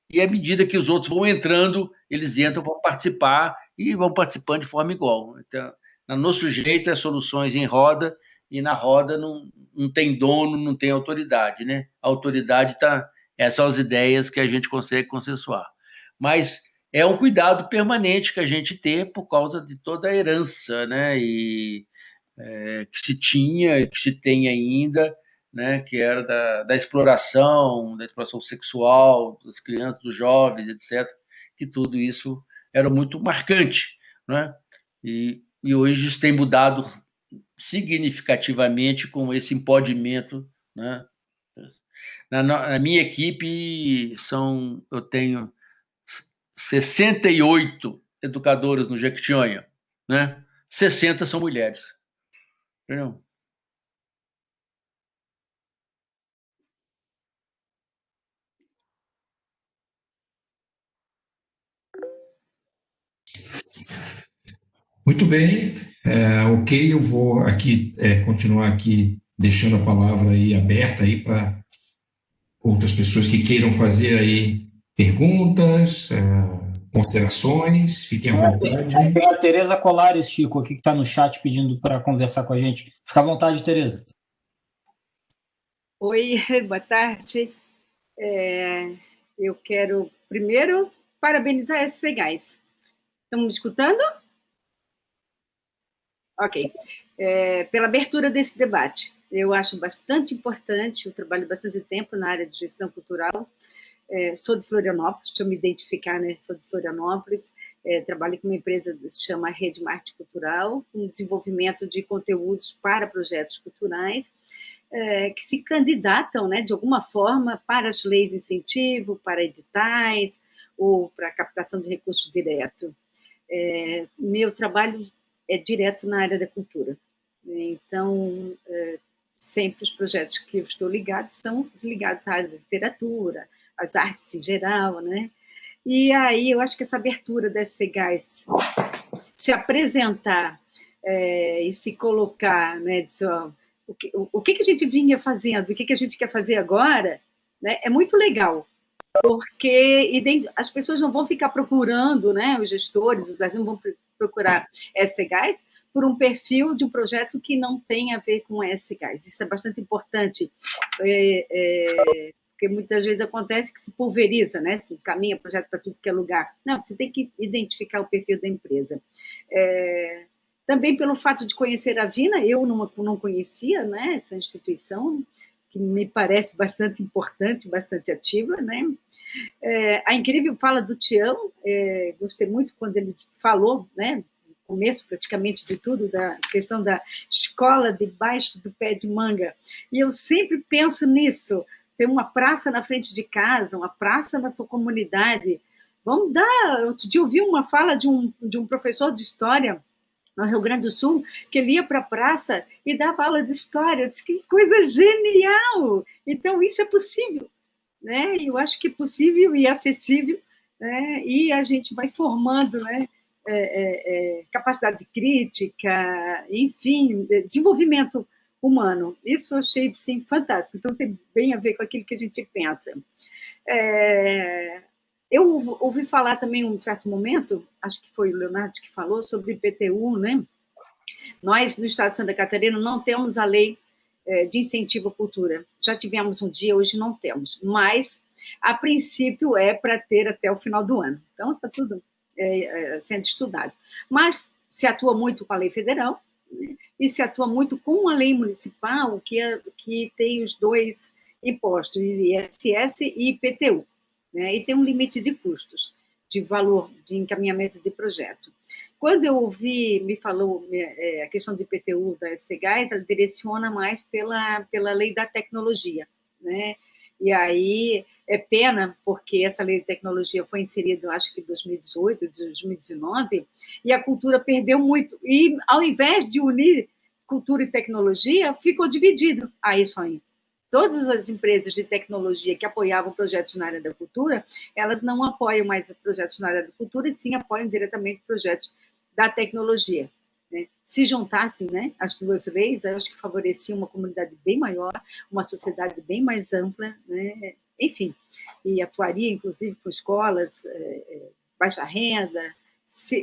e à medida que os outros vão entrando, eles entram para participar e vão participando de forma igual. Então, no nosso jeito é soluções em roda, e na roda não tem dono, não tem autoridade, né? A autoridade está. Essas são as ideias que a gente consegue consensuar. Mas é um cuidado permanente que a gente tem por causa de toda a herança, né? Que se tinha, que se tem ainda, né? Que era da exploração sexual das crianças, dos jovens, etc. Que tudo isso era muito marcante, né? E hoje isso tem mudado significativamente com esse empoderamento, né? Na minha equipe eu tenho 68 educadoras no Jequitinhonha, né? 60 são mulheres. Entendeu? Muito bem, ok, eu vou aqui continuar aqui deixando a palavra aí aberta aí para outras pessoas que queiram fazer aí perguntas, considerações, fiquem à vontade. Tem a Tereza Colares, Chico, aqui que está no chat pedindo para conversar com a gente. Fica à vontade, Tereza. Oi, boa tarde. Eu quero, primeiro, parabenizar a SCGás. Estão me escutando? Ok. Pela abertura desse debate. Eu acho bastante importante, eu trabalho bastante tempo na área de gestão cultural, sou de Florianópolis, deixa eu me identificar, né? Sou de Florianópolis, trabalho com uma empresa que se chama Rede Marketing Cultural, com desenvolvimento de conteúdos para projetos culturais, que se candidatam, né, de alguma forma, para as leis de incentivo, para editais, ou para a captação de recursos direto. Meu trabalho é direto na área da cultura. Então, sempre os projetos que eu estou ligado são ligados à área da literatura, às artes em geral, né? E aí eu acho que essa abertura da SCGás se apresentar e se colocar, né, o que a gente vinha fazendo, o que a gente quer fazer agora, né, é muito legal, porque as pessoas não vão ficar procurando, né, os gestores, os não vão procurar SCGás por um perfil de um projeto que não tem a ver com SCGás. Isso é bastante importante, porque muitas vezes acontece que se pulveriza, né? Se encaminha projeto para tudo que é lugar. Não, você tem que identificar o perfil da empresa. Também pelo fato de conhecer a Vina, eu não conhecia, né, essa instituição, que me parece bastante importante, bastante ativa, né? A incrível fala do Tião, gostei muito quando ele falou, né, no começo praticamente de tudo, da questão da escola debaixo do pé de manga, e eu sempre penso nisso, tem uma praça na frente de casa, uma praça na tua comunidade, vamos dar, outro dia eu ouvi uma fala de um professor de história, no Rio Grande do Sul, que ele ia para a praça e dava aula de história. Eu disse, que coisa genial! Então, isso é possível, né? Eu acho que é possível e acessível, né? E a gente vai formando, né, capacidade crítica, enfim, desenvolvimento humano. Isso eu achei, sim, fantástico. Então, tem bem a ver com aquilo que a gente pensa. Eu ouvi falar também, em um certo momento, acho que foi o Leonardo que falou, sobre IPTU, né? Nós, no estado de Santa Catarina, não temos a lei de incentivo à cultura. Já tivemos um dia, hoje não temos. Mas, a princípio, é para ter até o final do ano. Então, está tudo sendo estudado. Mas se atua muito com a lei federal, né? E se atua muito com a lei municipal, que tem os dois impostos, ISS e IPTU. Né, e tem um limite de custos, de valor, de encaminhamento de projeto. Quando eu ouvi, me falou a questão do IPTU da SCGás, ela direciona mais pela lei da tecnologia, né? E aí é pena, porque essa lei de tecnologia foi inserida, acho que em 2018, 2019, e a cultura perdeu muito. E, ao invés de unir cultura e tecnologia, ficou dividido. Aí, Soninha, todas as empresas de tecnologia que apoiavam projetos na área da cultura, elas não apoiam mais projetos na área da cultura, e sim apoiam diretamente projetos da tecnologia. Né? Se juntassem, né, as duas leis, eu acho que favorecia uma comunidade bem maior, uma sociedade bem mais ampla, né? Enfim, e atuaria, inclusive, com escolas, baixa renda,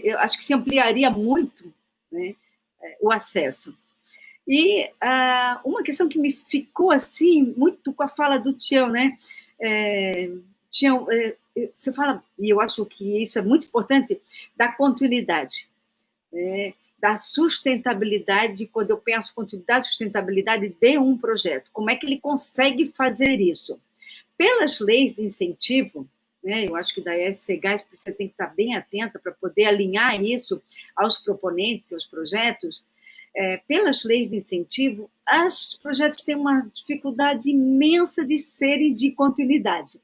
eu acho que se ampliaria muito, né, o acesso. E uma questão que me ficou assim, muito com a fala do Tião, né? Tião, você fala, e eu acho que isso é muito importante, da continuidade, né? Da sustentabilidade, quando eu penso continuidade e sustentabilidade de um projeto. Como é que ele consegue fazer isso? Pelas leis de incentivo, né? Eu acho que da SCGás você tem que estar bem atenta para poder alinhar isso aos proponentes, aos projetos. Pelas leis de incentivo, os projetos têm uma dificuldade imensa de serem de continuidade.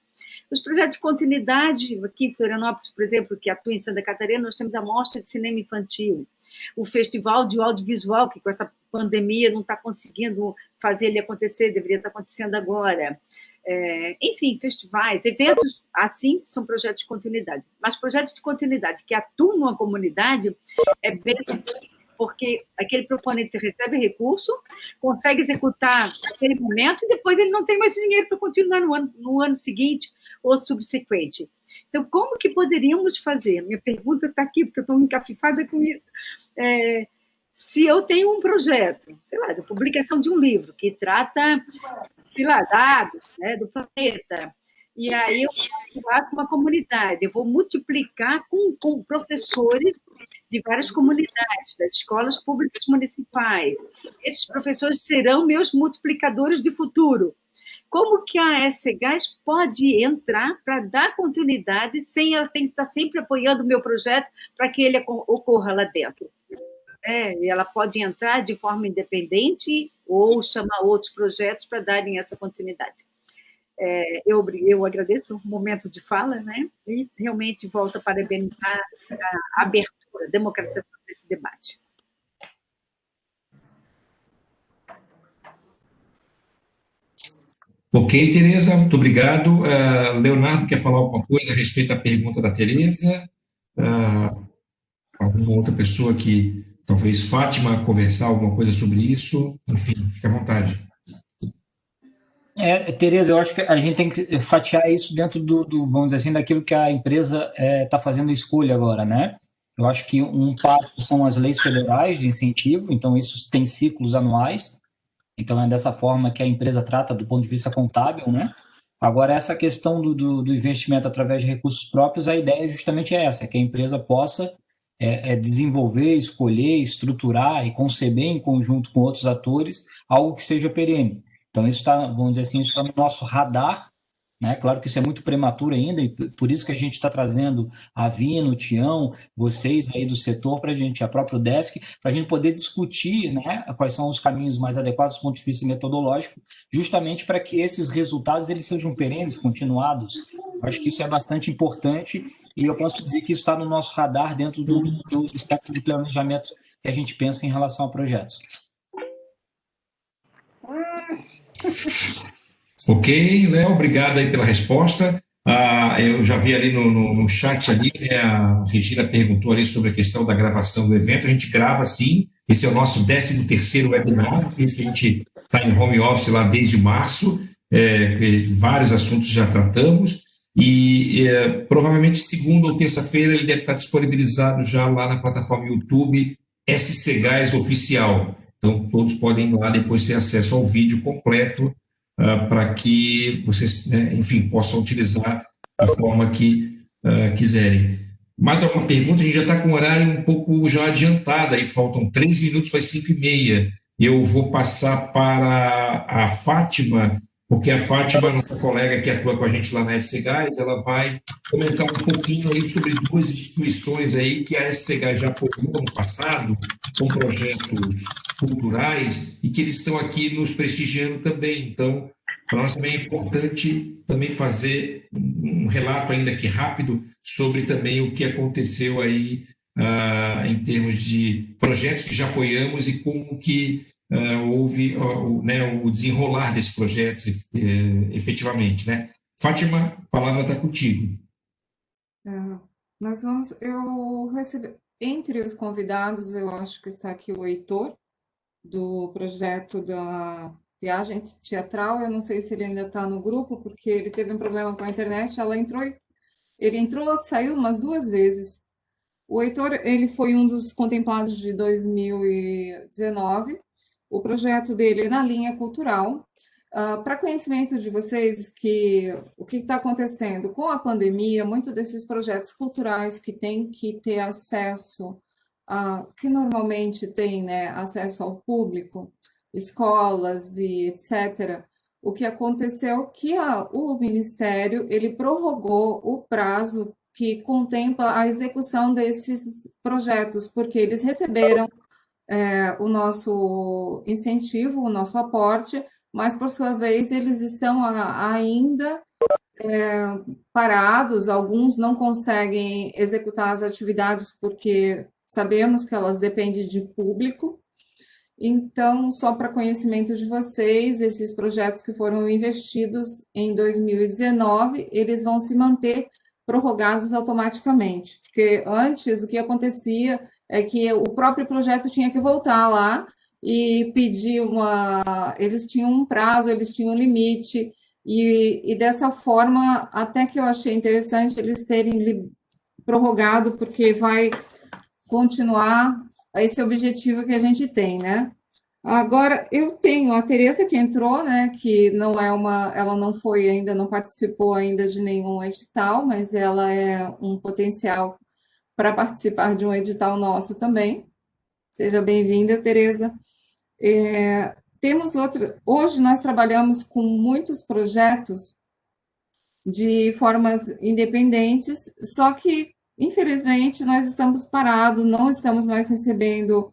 Os projetos de continuidade, aqui em Florianópolis, por exemplo, que atua em Santa Catarina, nós temos a Mostra de Cinema Infantil, o Festival de Audiovisual, que com essa pandemia não está conseguindo fazer ele acontecer, deveria estar acontecendo agora. Enfim, festivais, eventos assim, são projetos de continuidade. Mas projetos de continuidade que atuam numa comunidade é bem difícil, porque aquele proponente recebe recurso, consegue executar aquele momento e depois ele não tem mais dinheiro para continuar no ano seguinte ou subsequente. Então, como que poderíamos fazer? Minha pergunta está aqui, porque eu estou encafifada com isso. Se eu tenho um projeto, sei lá, de publicação de um livro que trata, sei lá, dados, né, do planeta, e aí eu vou atuar com uma comunidade, eu vou multiplicar com professores de várias comunidades, das escolas públicas municipais. Esses professores serão meus multiplicadores de futuro. Como que a SGás pode entrar para dar continuidade sem ela ter que estar sempre apoiando o meu projeto para que ele ocorra lá dentro? Ela pode entrar de forma independente ou chamar outros projetos para darem essa continuidade. Eu agradeço o momento de fala, né? E realmente volto a parabenizar a abertura, a democratização desse debate. Ok, Tereza, muito obrigado. Leonardo, quer falar alguma coisa a respeito da pergunta da Tereza? Alguma outra pessoa que, talvez Fátima, conversar alguma coisa sobre isso? Enfim, fique à vontade. Tereza, eu acho que a gente tem que fatiar isso dentro vamos dizer assim, daquilo que a empresa está fazendo a escolha agora, né? Eu acho que um passo são as leis federais de incentivo, então isso tem ciclos anuais, então é dessa forma que a empresa trata do ponto de vista contábil, né? Agora, essa questão do investimento através de recursos próprios, a ideia justamente é essa, que a empresa possa desenvolver, escolher, estruturar e conceber em conjunto com outros atores algo que seja perene. Então, isso está, vamos dizer assim, isso está no nosso radar, né? Claro que isso é muito prematuro ainda, e por isso que a gente está trazendo a Vino, o Tião, vocês aí do setor, para a gente, a própria Desk, para a gente poder discutir, né, quais são os caminhos mais adequados do ponto de vista metodológico, justamente para que esses resultados eles sejam perenes, continuados. Eu acho que isso é bastante importante e eu posso dizer que isso está no nosso radar dentro do espectro de planejamento que a gente pensa em relação a projetos. Ok, Léo, obrigado aí pela resposta. Eu já vi ali no chat ali, né, a Regina perguntou ali sobre a questão da gravação do evento. A gente grava sim, esse é o nosso 13º webinar, esse que a gente está em home office lá desde março, vários assuntos já tratamos, e provavelmente segunda ou terça-feira ele deve estar disponibilizado já lá na plataforma YouTube SCGás Oficial. Então, todos podem ir lá depois ter acesso ao vídeo completo, para que vocês, né, enfim, possam utilizar da forma que quiserem. Mais alguma pergunta? A gente já está com o horário um pouco já adiantado, aí faltam 3 minutos para as 5h30. Eu vou passar para a Fátima, porque a Fátima, nossa colega que atua com a gente lá na SCGás, ela vai comentar um pouquinho aí sobre 2 instituições aí que a SCGás já apoiou no passado, com projetos culturais, e que eles estão aqui nos prestigiando também. Então, para nós também é importante também fazer um relato ainda aqui rápido sobre também o que aconteceu aí em termos de projetos que já apoiamos e como que houve o desenrolar desses projetos efetivamente, né? Fátima, a palavra está contigo. Eu recebi, entre os convidados, eu acho que está aqui o Heitor, do projeto da Viagem Teatral. Eu não sei se ele ainda está no grupo, porque ele teve um problema com a internet. Ele entrou, saiu umas 2 vezes. O Heitor, ele foi um dos contemplados de 2019. O projeto dele é na linha cultural. Para conhecimento de vocês, o que está acontecendo com a pandemia, muitos desses projetos culturais que têm que ter acesso que normalmente tem, né, acesso ao público, escolas e etc. O que aconteceu é que o Ministério ele prorrogou o prazo que contempla a execução desses projetos, porque eles receberam o nosso incentivo, o nosso aporte, mas, por sua vez, eles estão ainda parados, alguns não conseguem executar as atividades porque sabemos que elas dependem de público. Então, só para conhecimento de vocês, esses projetos que foram investidos em 2019, eles vão se manter prorrogados automaticamente, porque antes o que acontecia é que o próprio projeto tinha que voltar lá e pedir eles tinham um prazo, eles tinham um limite, e dessa forma, até que eu achei interessante eles terem prorrogado, porque vai continuar esse objetivo que a gente tem, né? Agora, eu tenho a Tereza que entrou, né, que não é ela não foi ainda, não participou ainda de nenhum edital, mas ela é um potencial para participar de um edital nosso também. Seja bem-vinda, Tereza. Temos hoje nós trabalhamos com muitos projetos de formas independentes, só que, infelizmente, nós estamos parados, não estamos mais recebendo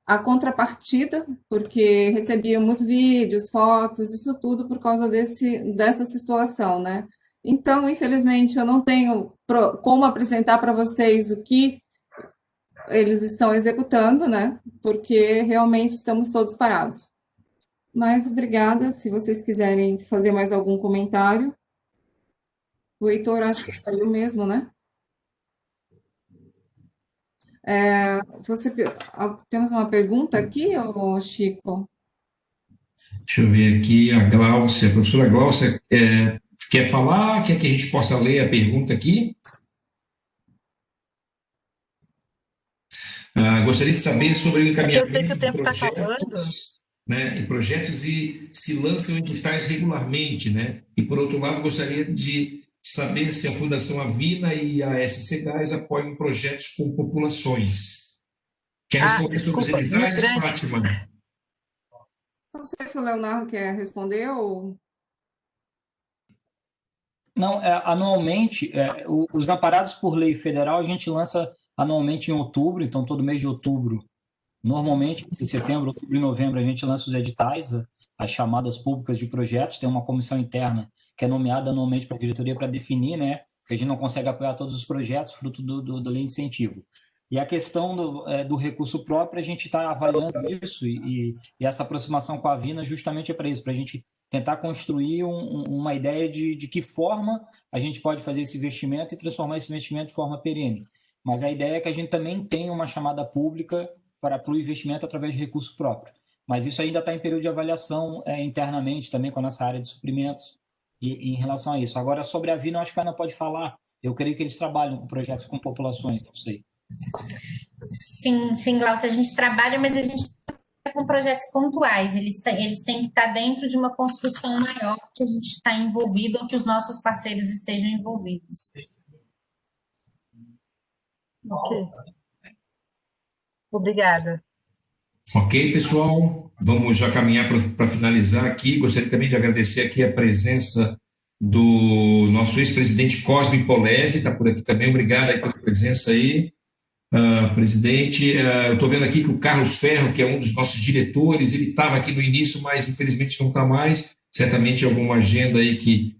a contrapartida, porque recebíamos vídeos, fotos, isso tudo por causa dessa situação, né? Então, infelizmente, eu não tenho como apresentar para vocês o que eles estão executando, né? Porque realmente estamos todos parados. Mas obrigada, se vocês quiserem fazer mais algum comentário. O Heitor, acho que saiu mesmo, né? Temos uma pergunta aqui, ô Chico? Deixa eu ver aqui, a Gláucia, a professora Gláucia, quer falar? Quer que a gente possa ler a pergunta aqui? Gostaria de saber sobre o encaminhamento de projetos, né, e projetos e se lançam editais regularmente, né? E, por outro lado, gostaria de saber se a Fundação Avina e a SC Gás apoiam projetos com populações. Quer responder sobre os editais, Fátima? Não sei se o Leonardo quer responder ou... Não, anualmente, os amparados por lei federal a gente lança anualmente em outubro, então todo mês de outubro, normalmente, em setembro, outubro e novembro, a gente lança os editais, as chamadas públicas de projetos, tem uma comissão interna que é nomeada anualmente para a diretoria para definir, né, porque a gente não consegue apoiar todos os projetos, fruto da lei de incentivo. E a questão do recurso próprio, a gente está avaliando isso e essa aproximação com a Avina justamente é para isso, para a gente tentar construir uma ideia de que forma a gente pode fazer esse investimento e transformar esse investimento de forma perene. Mas a ideia é que a gente também tenha uma chamada pública para o investimento através de recurso próprio. Mas isso ainda está em período de avaliação internamente, também com a nossa área de suprimentos, em relação a isso. Agora, sobre a Avina, eu acho que a Ana pode falar. Eu creio que eles trabalham com projetos com populações, não sei. Sim, Glaucia, a gente trabalha, mas a gente com projetos pontuais, eles têm que estar dentro de uma construção maior que a gente está envolvido ou que os nossos parceiros estejam envolvidos. Ok. Obrigada. Ok, pessoal, vamos já caminhar para finalizar aqui. Gostaria também de agradecer aqui a presença do nosso ex-presidente Cosme Polese, está por aqui também. Obrigado aí pela presença aí. Presidente, eu estou vendo aqui que o Carlos Ferro, que é um dos nossos diretores, ele estava aqui no início, mas infelizmente não está mais, certamente alguma agenda aí que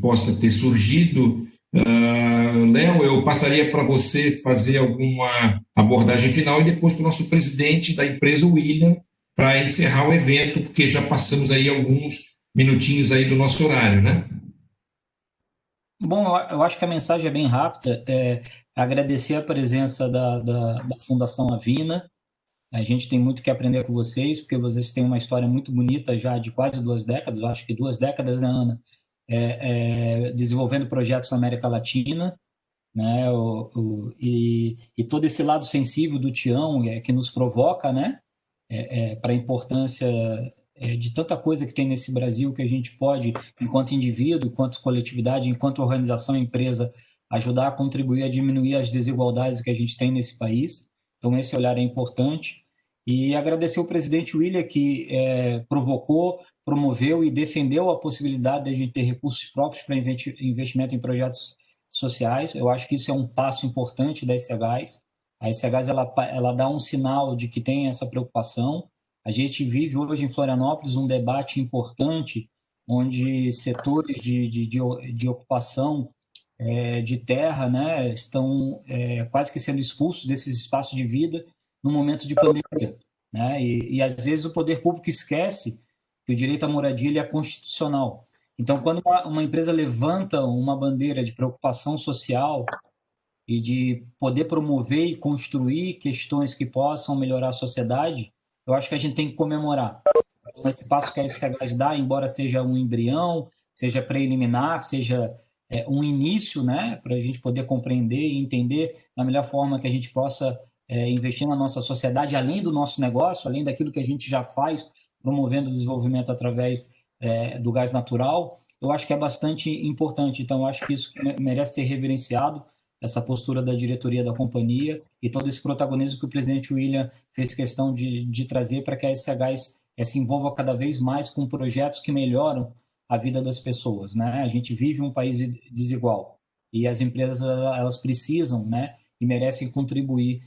possa ter surgido. Léo, eu passaria para você fazer alguma abordagem final e depois para o nosso presidente da empresa, William, para encerrar o evento, porque já passamos aí alguns minutinhos aí do nosso horário, né? Bom, eu acho que a mensagem é bem rápida. Agradecer a presença da Fundação Avina. A gente tem muito que aprender com vocês, porque vocês têm uma história muito bonita já de quase 2 décadas, eu acho que 2 décadas, né, Ana? Desenvolvendo projetos na América Latina, né? E todo esse lado sensível do Tião que nos provoca, né? Para a importância de tanta coisa que tem nesse Brasil que a gente pode, enquanto indivíduo, enquanto coletividade, enquanto organização, empresa, ajudar a contribuir a diminuir as desigualdades que a gente tem nesse país. Então, esse olhar é importante. E agradecer o presidente William, que provocou, promoveu e defendeu a possibilidade de a gente ter recursos próprios para investimento em projetos sociais. Eu acho que isso é um passo importante da SCGás. A SCGás ela dá um sinal de que tem essa preocupação. A gente vive hoje em Florianópolis um debate importante onde setores de ocupação de terra, né, estão quase que sendo expulsos desses espaços de vida no momento de pandemia, né? E às vezes o poder público esquece que o direito à moradia ele é constitucional. Então, quando uma empresa levanta uma bandeira de preocupação social e de poder promover e construir questões que possam melhorar a sociedade, eu acho que a gente tem que comemorar. Então, esse passo que a SCGás dá, embora seja um embrião, seja preliminar, seja um início, né, para a gente poder compreender e entender da melhor forma que a gente possa investir na nossa sociedade, além do nosso negócio, além daquilo que a gente já faz, promovendo o desenvolvimento através do gás natural, eu acho que é bastante importante. Então, eu acho que isso merece ser reverenciado, essa postura da diretoria da companhia e todo esse protagonismo que o presidente William fez questão de trazer para que a SCGás se envolva cada vez mais com projetos que melhoram a vida das pessoas, né? A gente vive um país desigual e as empresas elas precisam, né, e merecem contribuir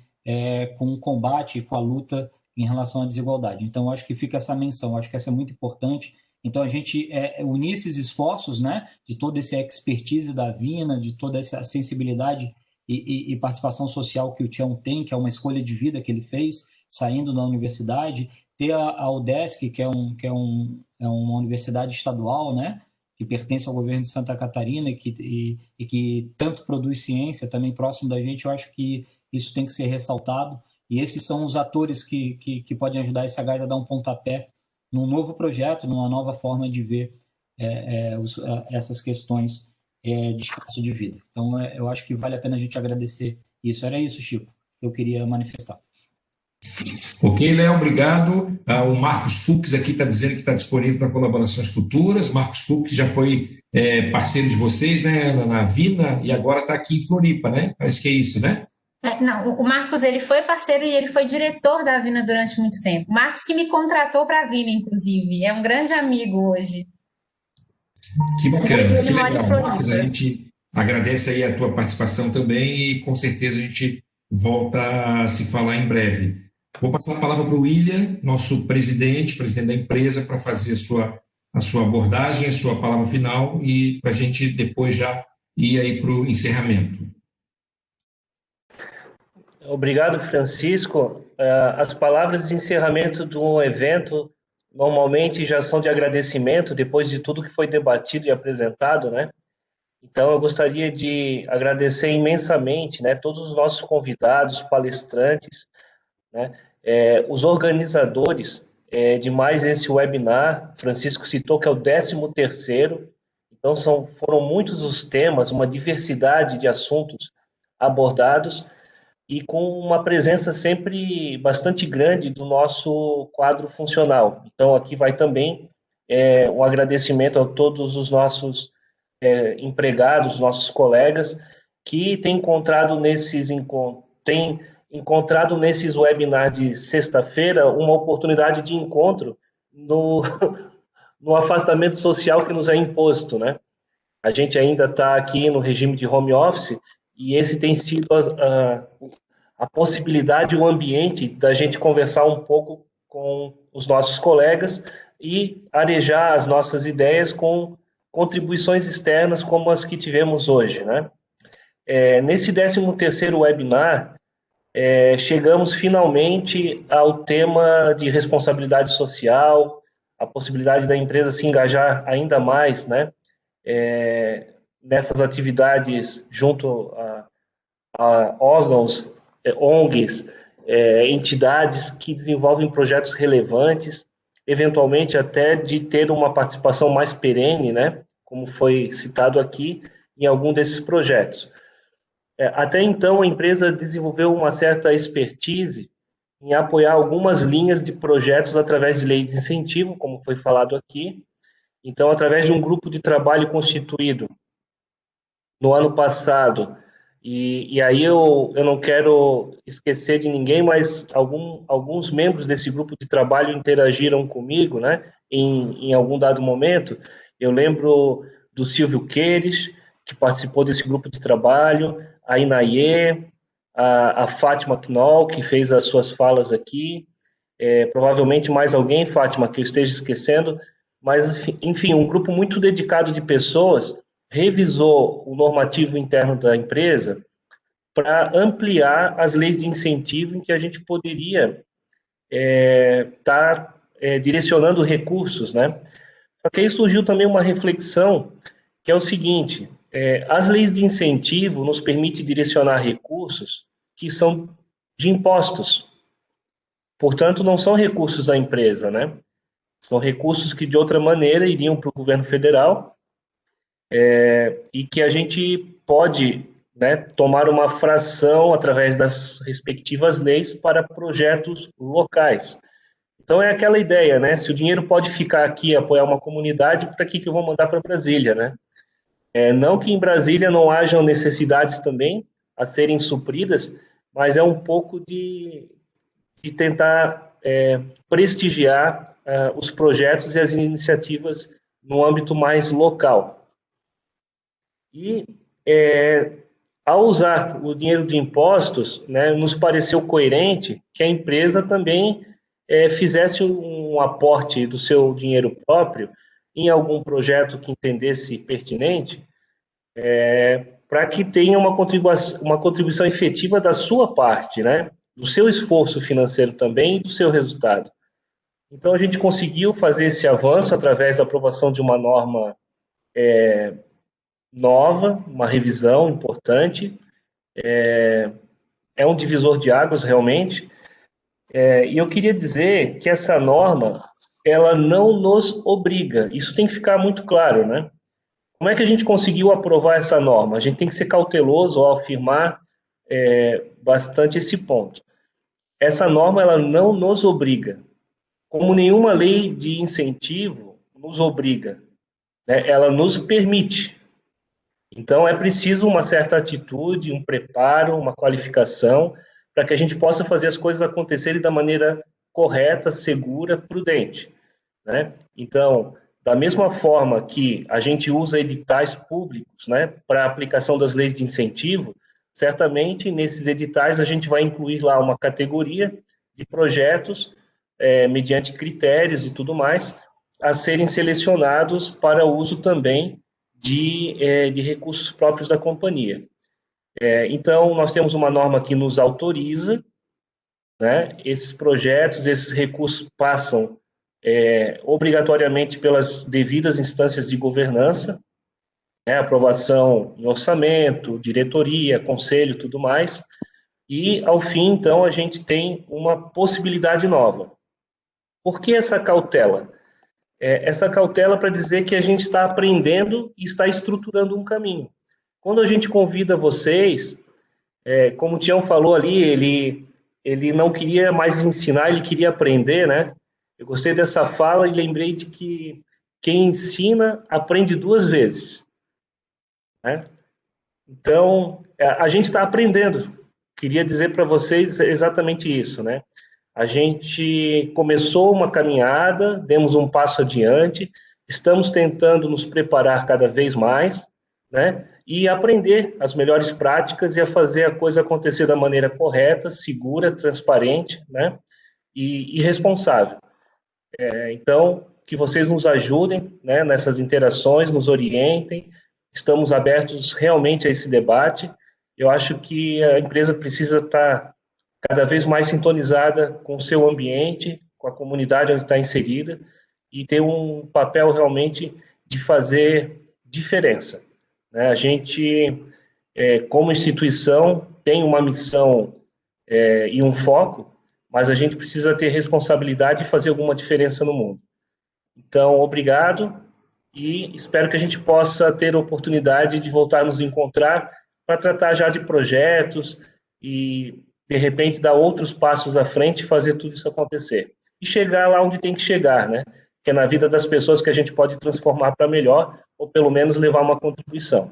com o combate, com a luta em relação à desigualdade. Então, acho que fica essa menção, acho que essa é muito importante. Então, a gente unir esses esforços, né, de toda essa expertise da Vina, de toda essa sensibilidade e participação social que o Tião tem, que é uma escolha de vida que ele fez, saindo da universidade, ter a UDESC, que é uma universidade estadual, né, que pertence ao governo de Santa Catarina e que tanto produz ciência também próximo da gente, eu acho que isso tem que ser ressaltado, e esses são os atores que podem ajudar a SCGás a dar um pontapé num novo projeto, numa nova forma de ver essas questões de espaço de vida. Então, eu acho que vale a pena a gente agradecer isso. Era isso, Chico, que eu queria manifestar. Ok, Léo, obrigado. O Marcos Fux aqui está dizendo que está disponível para colaborações futuras. Marcos Fux já foi parceiro de vocês, né, na Vina, e agora está aqui em Floripa, né? Parece que é isso, né? Não, o Marcos, ele foi parceiro e ele foi diretor da Vina durante muito tempo. O Marcos que me contratou para a Vina, inclusive. É um grande amigo hoje. Que bacana, Ele que mora em legal. Floripa. Marcos, a gente agradece aí a tua participação também e com certeza a gente volta a se falar em breve. Vou passar a palavra para o William, nosso presidente da empresa, para fazer a sua abordagem, a sua palavra final e para a gente depois já ir aí para o encerramento. Obrigado, Francisco. As palavras de encerramento do evento normalmente já são de agradecimento, depois de tudo que foi debatido e apresentado, né? Então, eu gostaria de agradecer imensamente, né, todos os nossos convidados, palestrantes, né, os organizadores de mais esse webinar. Francisco citou que é o 13º, então foram muitos os temas, uma diversidade de assuntos abordados, e com uma presença sempre bastante grande do nosso quadro funcional. Então, aqui vai também um agradecimento a todos os nossos empregados, nossos colegas, que têm encontrado nesses webinars de sexta-feira uma oportunidade de encontro no afastamento social que nos é imposto, né? A gente ainda está aqui no regime de home office, e esse tem sido a possibilidade, o ambiente da gente conversar um pouco com os nossos colegas e arejar as nossas ideias com contribuições externas como as que tivemos hoje, né? Nesse 13º webinar, chegamos finalmente ao tema de responsabilidade social, a possibilidade da empresa se engajar ainda mais, né? Nessas atividades junto a órgãos, ONGs, entidades que desenvolvem projetos relevantes, eventualmente até de ter uma participação mais perene, né, como foi citado aqui, em algum desses projetos. Até então, a empresa desenvolveu uma certa expertise em apoiar algumas linhas de projetos através de leis de incentivo, como foi falado aqui. Então, através de um grupo de trabalho constituído no ano passado, e aí eu não quero esquecer de ninguém, mas alguns membros desse grupo de trabalho interagiram comigo, né, em algum dado momento. Eu lembro do Silvio Queires, que participou desse grupo de trabalho, a Inaie, a Fátima Knoll, que fez as suas falas aqui, provavelmente mais alguém, Fátima, que eu esteja esquecendo, mas, enfim, um grupo muito dedicado de pessoas revisou o normativo interno da empresa para ampliar as leis de incentivo em que a gente poderia estar direcionando recursos, né? Só que aí surgiu também uma reflexão, que é o seguinte: as leis de incentivo nos permitem direcionar recursos que são de impostos, portanto, não são recursos da empresa, né? São recursos que, de outra maneira, iriam para o governo federal, e que a gente pode né, tomar uma fração através das respectivas leis para projetos locais. Então é aquela ideia, né? Se o dinheiro pode ficar aqui e apoiar uma comunidade, para que eu vou mandar para Brasília, né? Não que em Brasília não hajam necessidades também a serem supridas, mas é um pouco de tentar prestigiar os projetos e as iniciativas no âmbito mais local. E ao usar o dinheiro de impostos, né, nos pareceu coerente que a empresa também fizesse um aporte do seu dinheiro próprio em algum projeto que entendesse pertinente, para que tenha uma contribuição efetiva da sua parte, né, do seu esforço financeiro também e do seu resultado. Então, a gente conseguiu fazer esse avanço através da aprovação de uma norma nova, uma revisão importante, é um divisor de águas, realmente, e eu queria dizer que essa norma, ela não nos obriga, isso tem que ficar muito claro, né? Como é que a gente conseguiu aprovar essa norma? A gente tem que ser cauteloso ao afirmar bastante esse ponto. Essa norma, ela não nos obriga, como nenhuma lei de incentivo nos obriga, né? Ela nos permite. Então, é preciso uma certa atitude, um preparo, uma qualificação, para que a gente possa fazer as coisas acontecerem da maneira correta, segura, prudente, né? Então, da mesma forma que a gente usa editais públicos, né, para a aplicação das leis de incentivo, certamente nesses editais a gente vai incluir lá uma categoria de projetos, mediante critérios e tudo mais, a serem selecionados para uso também de recursos próprios da companhia. Então, nós temos uma norma que nos autoriza, né, esses projetos, esses recursos passam obrigatoriamente pelas devidas instâncias de governança, né, aprovação em orçamento, diretoria, conselho, tudo mais, e, ao fim, então, a gente tem uma possibilidade nova. Por que essa cautela? Essa cautela para dizer que a gente está aprendendo e está estruturando um caminho. Quando a gente convida vocês, como o Tião falou ali, ele não queria mais ensinar, ele queria aprender, né? Eu gostei dessa fala e lembrei de que quem ensina aprende 2 vezes, né? Então, a gente está aprendendo. Queria dizer para vocês exatamente isso, né? A gente começou uma caminhada, demos um passo adiante, estamos tentando nos preparar cada vez mais, né? E aprender as melhores práticas e a fazer a coisa acontecer da maneira correta, segura, transparente, né? E responsável. Então, que vocês nos ajudem, né, nessas interações, nos orientem, estamos abertos realmente a esse debate. Eu acho que a empresa precisa estar cada vez mais sintonizada com o seu ambiente, com a comunidade onde está inserida, e ter um papel realmente de fazer diferença, né? A gente, como instituição, tem uma missão e um foco, mas a gente precisa ter responsabilidade e fazer alguma diferença no mundo. Então, obrigado, e espero que a gente possa ter a oportunidade de voltar a nos encontrar para tratar já de projetos e, de repente, dar outros passos à frente e fazer tudo isso acontecer. E chegar lá onde tem que chegar, né? Que é na vida das pessoas que a gente pode transformar para melhor, ou pelo menos levar uma contribuição.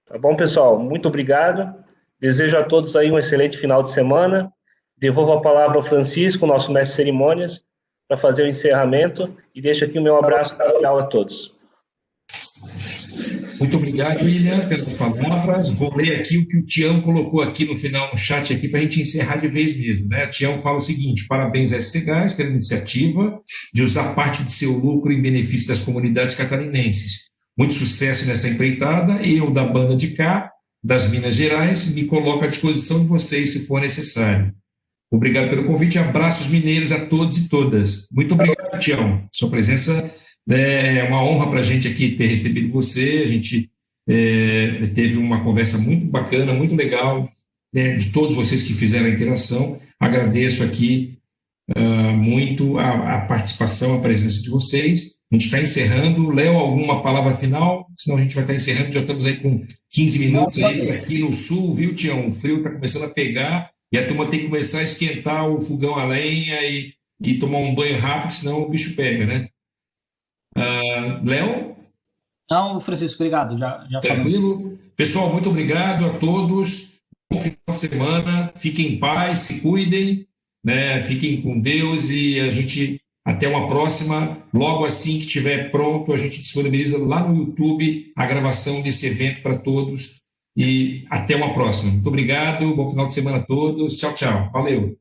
Tá bom, pessoal? Muito obrigado. Desejo a todos aí um excelente final de semana. Devolvo a palavra ao Francisco, nosso mestre de cerimônias, para fazer o encerramento, e deixo aqui o meu abraço final a todos. Muito obrigado, William, pelas palavras. Vou ler aqui o que o Tião colocou aqui no final, no chat, aqui, para a gente encerrar de vez mesmo, né? O Tião fala o seguinte: parabéns à SC Gás pela iniciativa de usar parte de seu lucro em benefício das comunidades catarinenses. Muito sucesso nessa empreitada. Eu, da banda de cá, das Minas Gerais, me coloco à disposição de vocês, se for necessário. Obrigado pelo convite. Abraços mineiros a todos e todas. Muito obrigado, Tião. Sua presença é uma honra para a gente aqui ter recebido você. A gente teve uma conversa muito bacana, muito legal, né, de todos vocês que fizeram a interação. Agradeço aqui muito a participação, a presença de vocês. A gente está encerrando. Léo, alguma palavra final? Senão a gente vai estar encerrando. Já estamos aí com 15 minutos aí aqui no sul, viu, Tião? O frio está começando a pegar e a turma tem que começar a esquentar o fogão a lenha e tomar um banho rápido, senão o bicho pega, né? Léo? Não, Francisco, obrigado. Já falamos. Tranquilo? Pessoal, muito obrigado a todos. Bom final de semana. Fiquem em paz, se cuidem, né? Fiquem com Deus e a gente até uma próxima. Logo assim que estiver pronto, a gente disponibiliza lá no YouTube a gravação desse evento para todos. E até uma próxima. Muito obrigado. Bom final de semana a todos. Tchau, tchau. Valeu.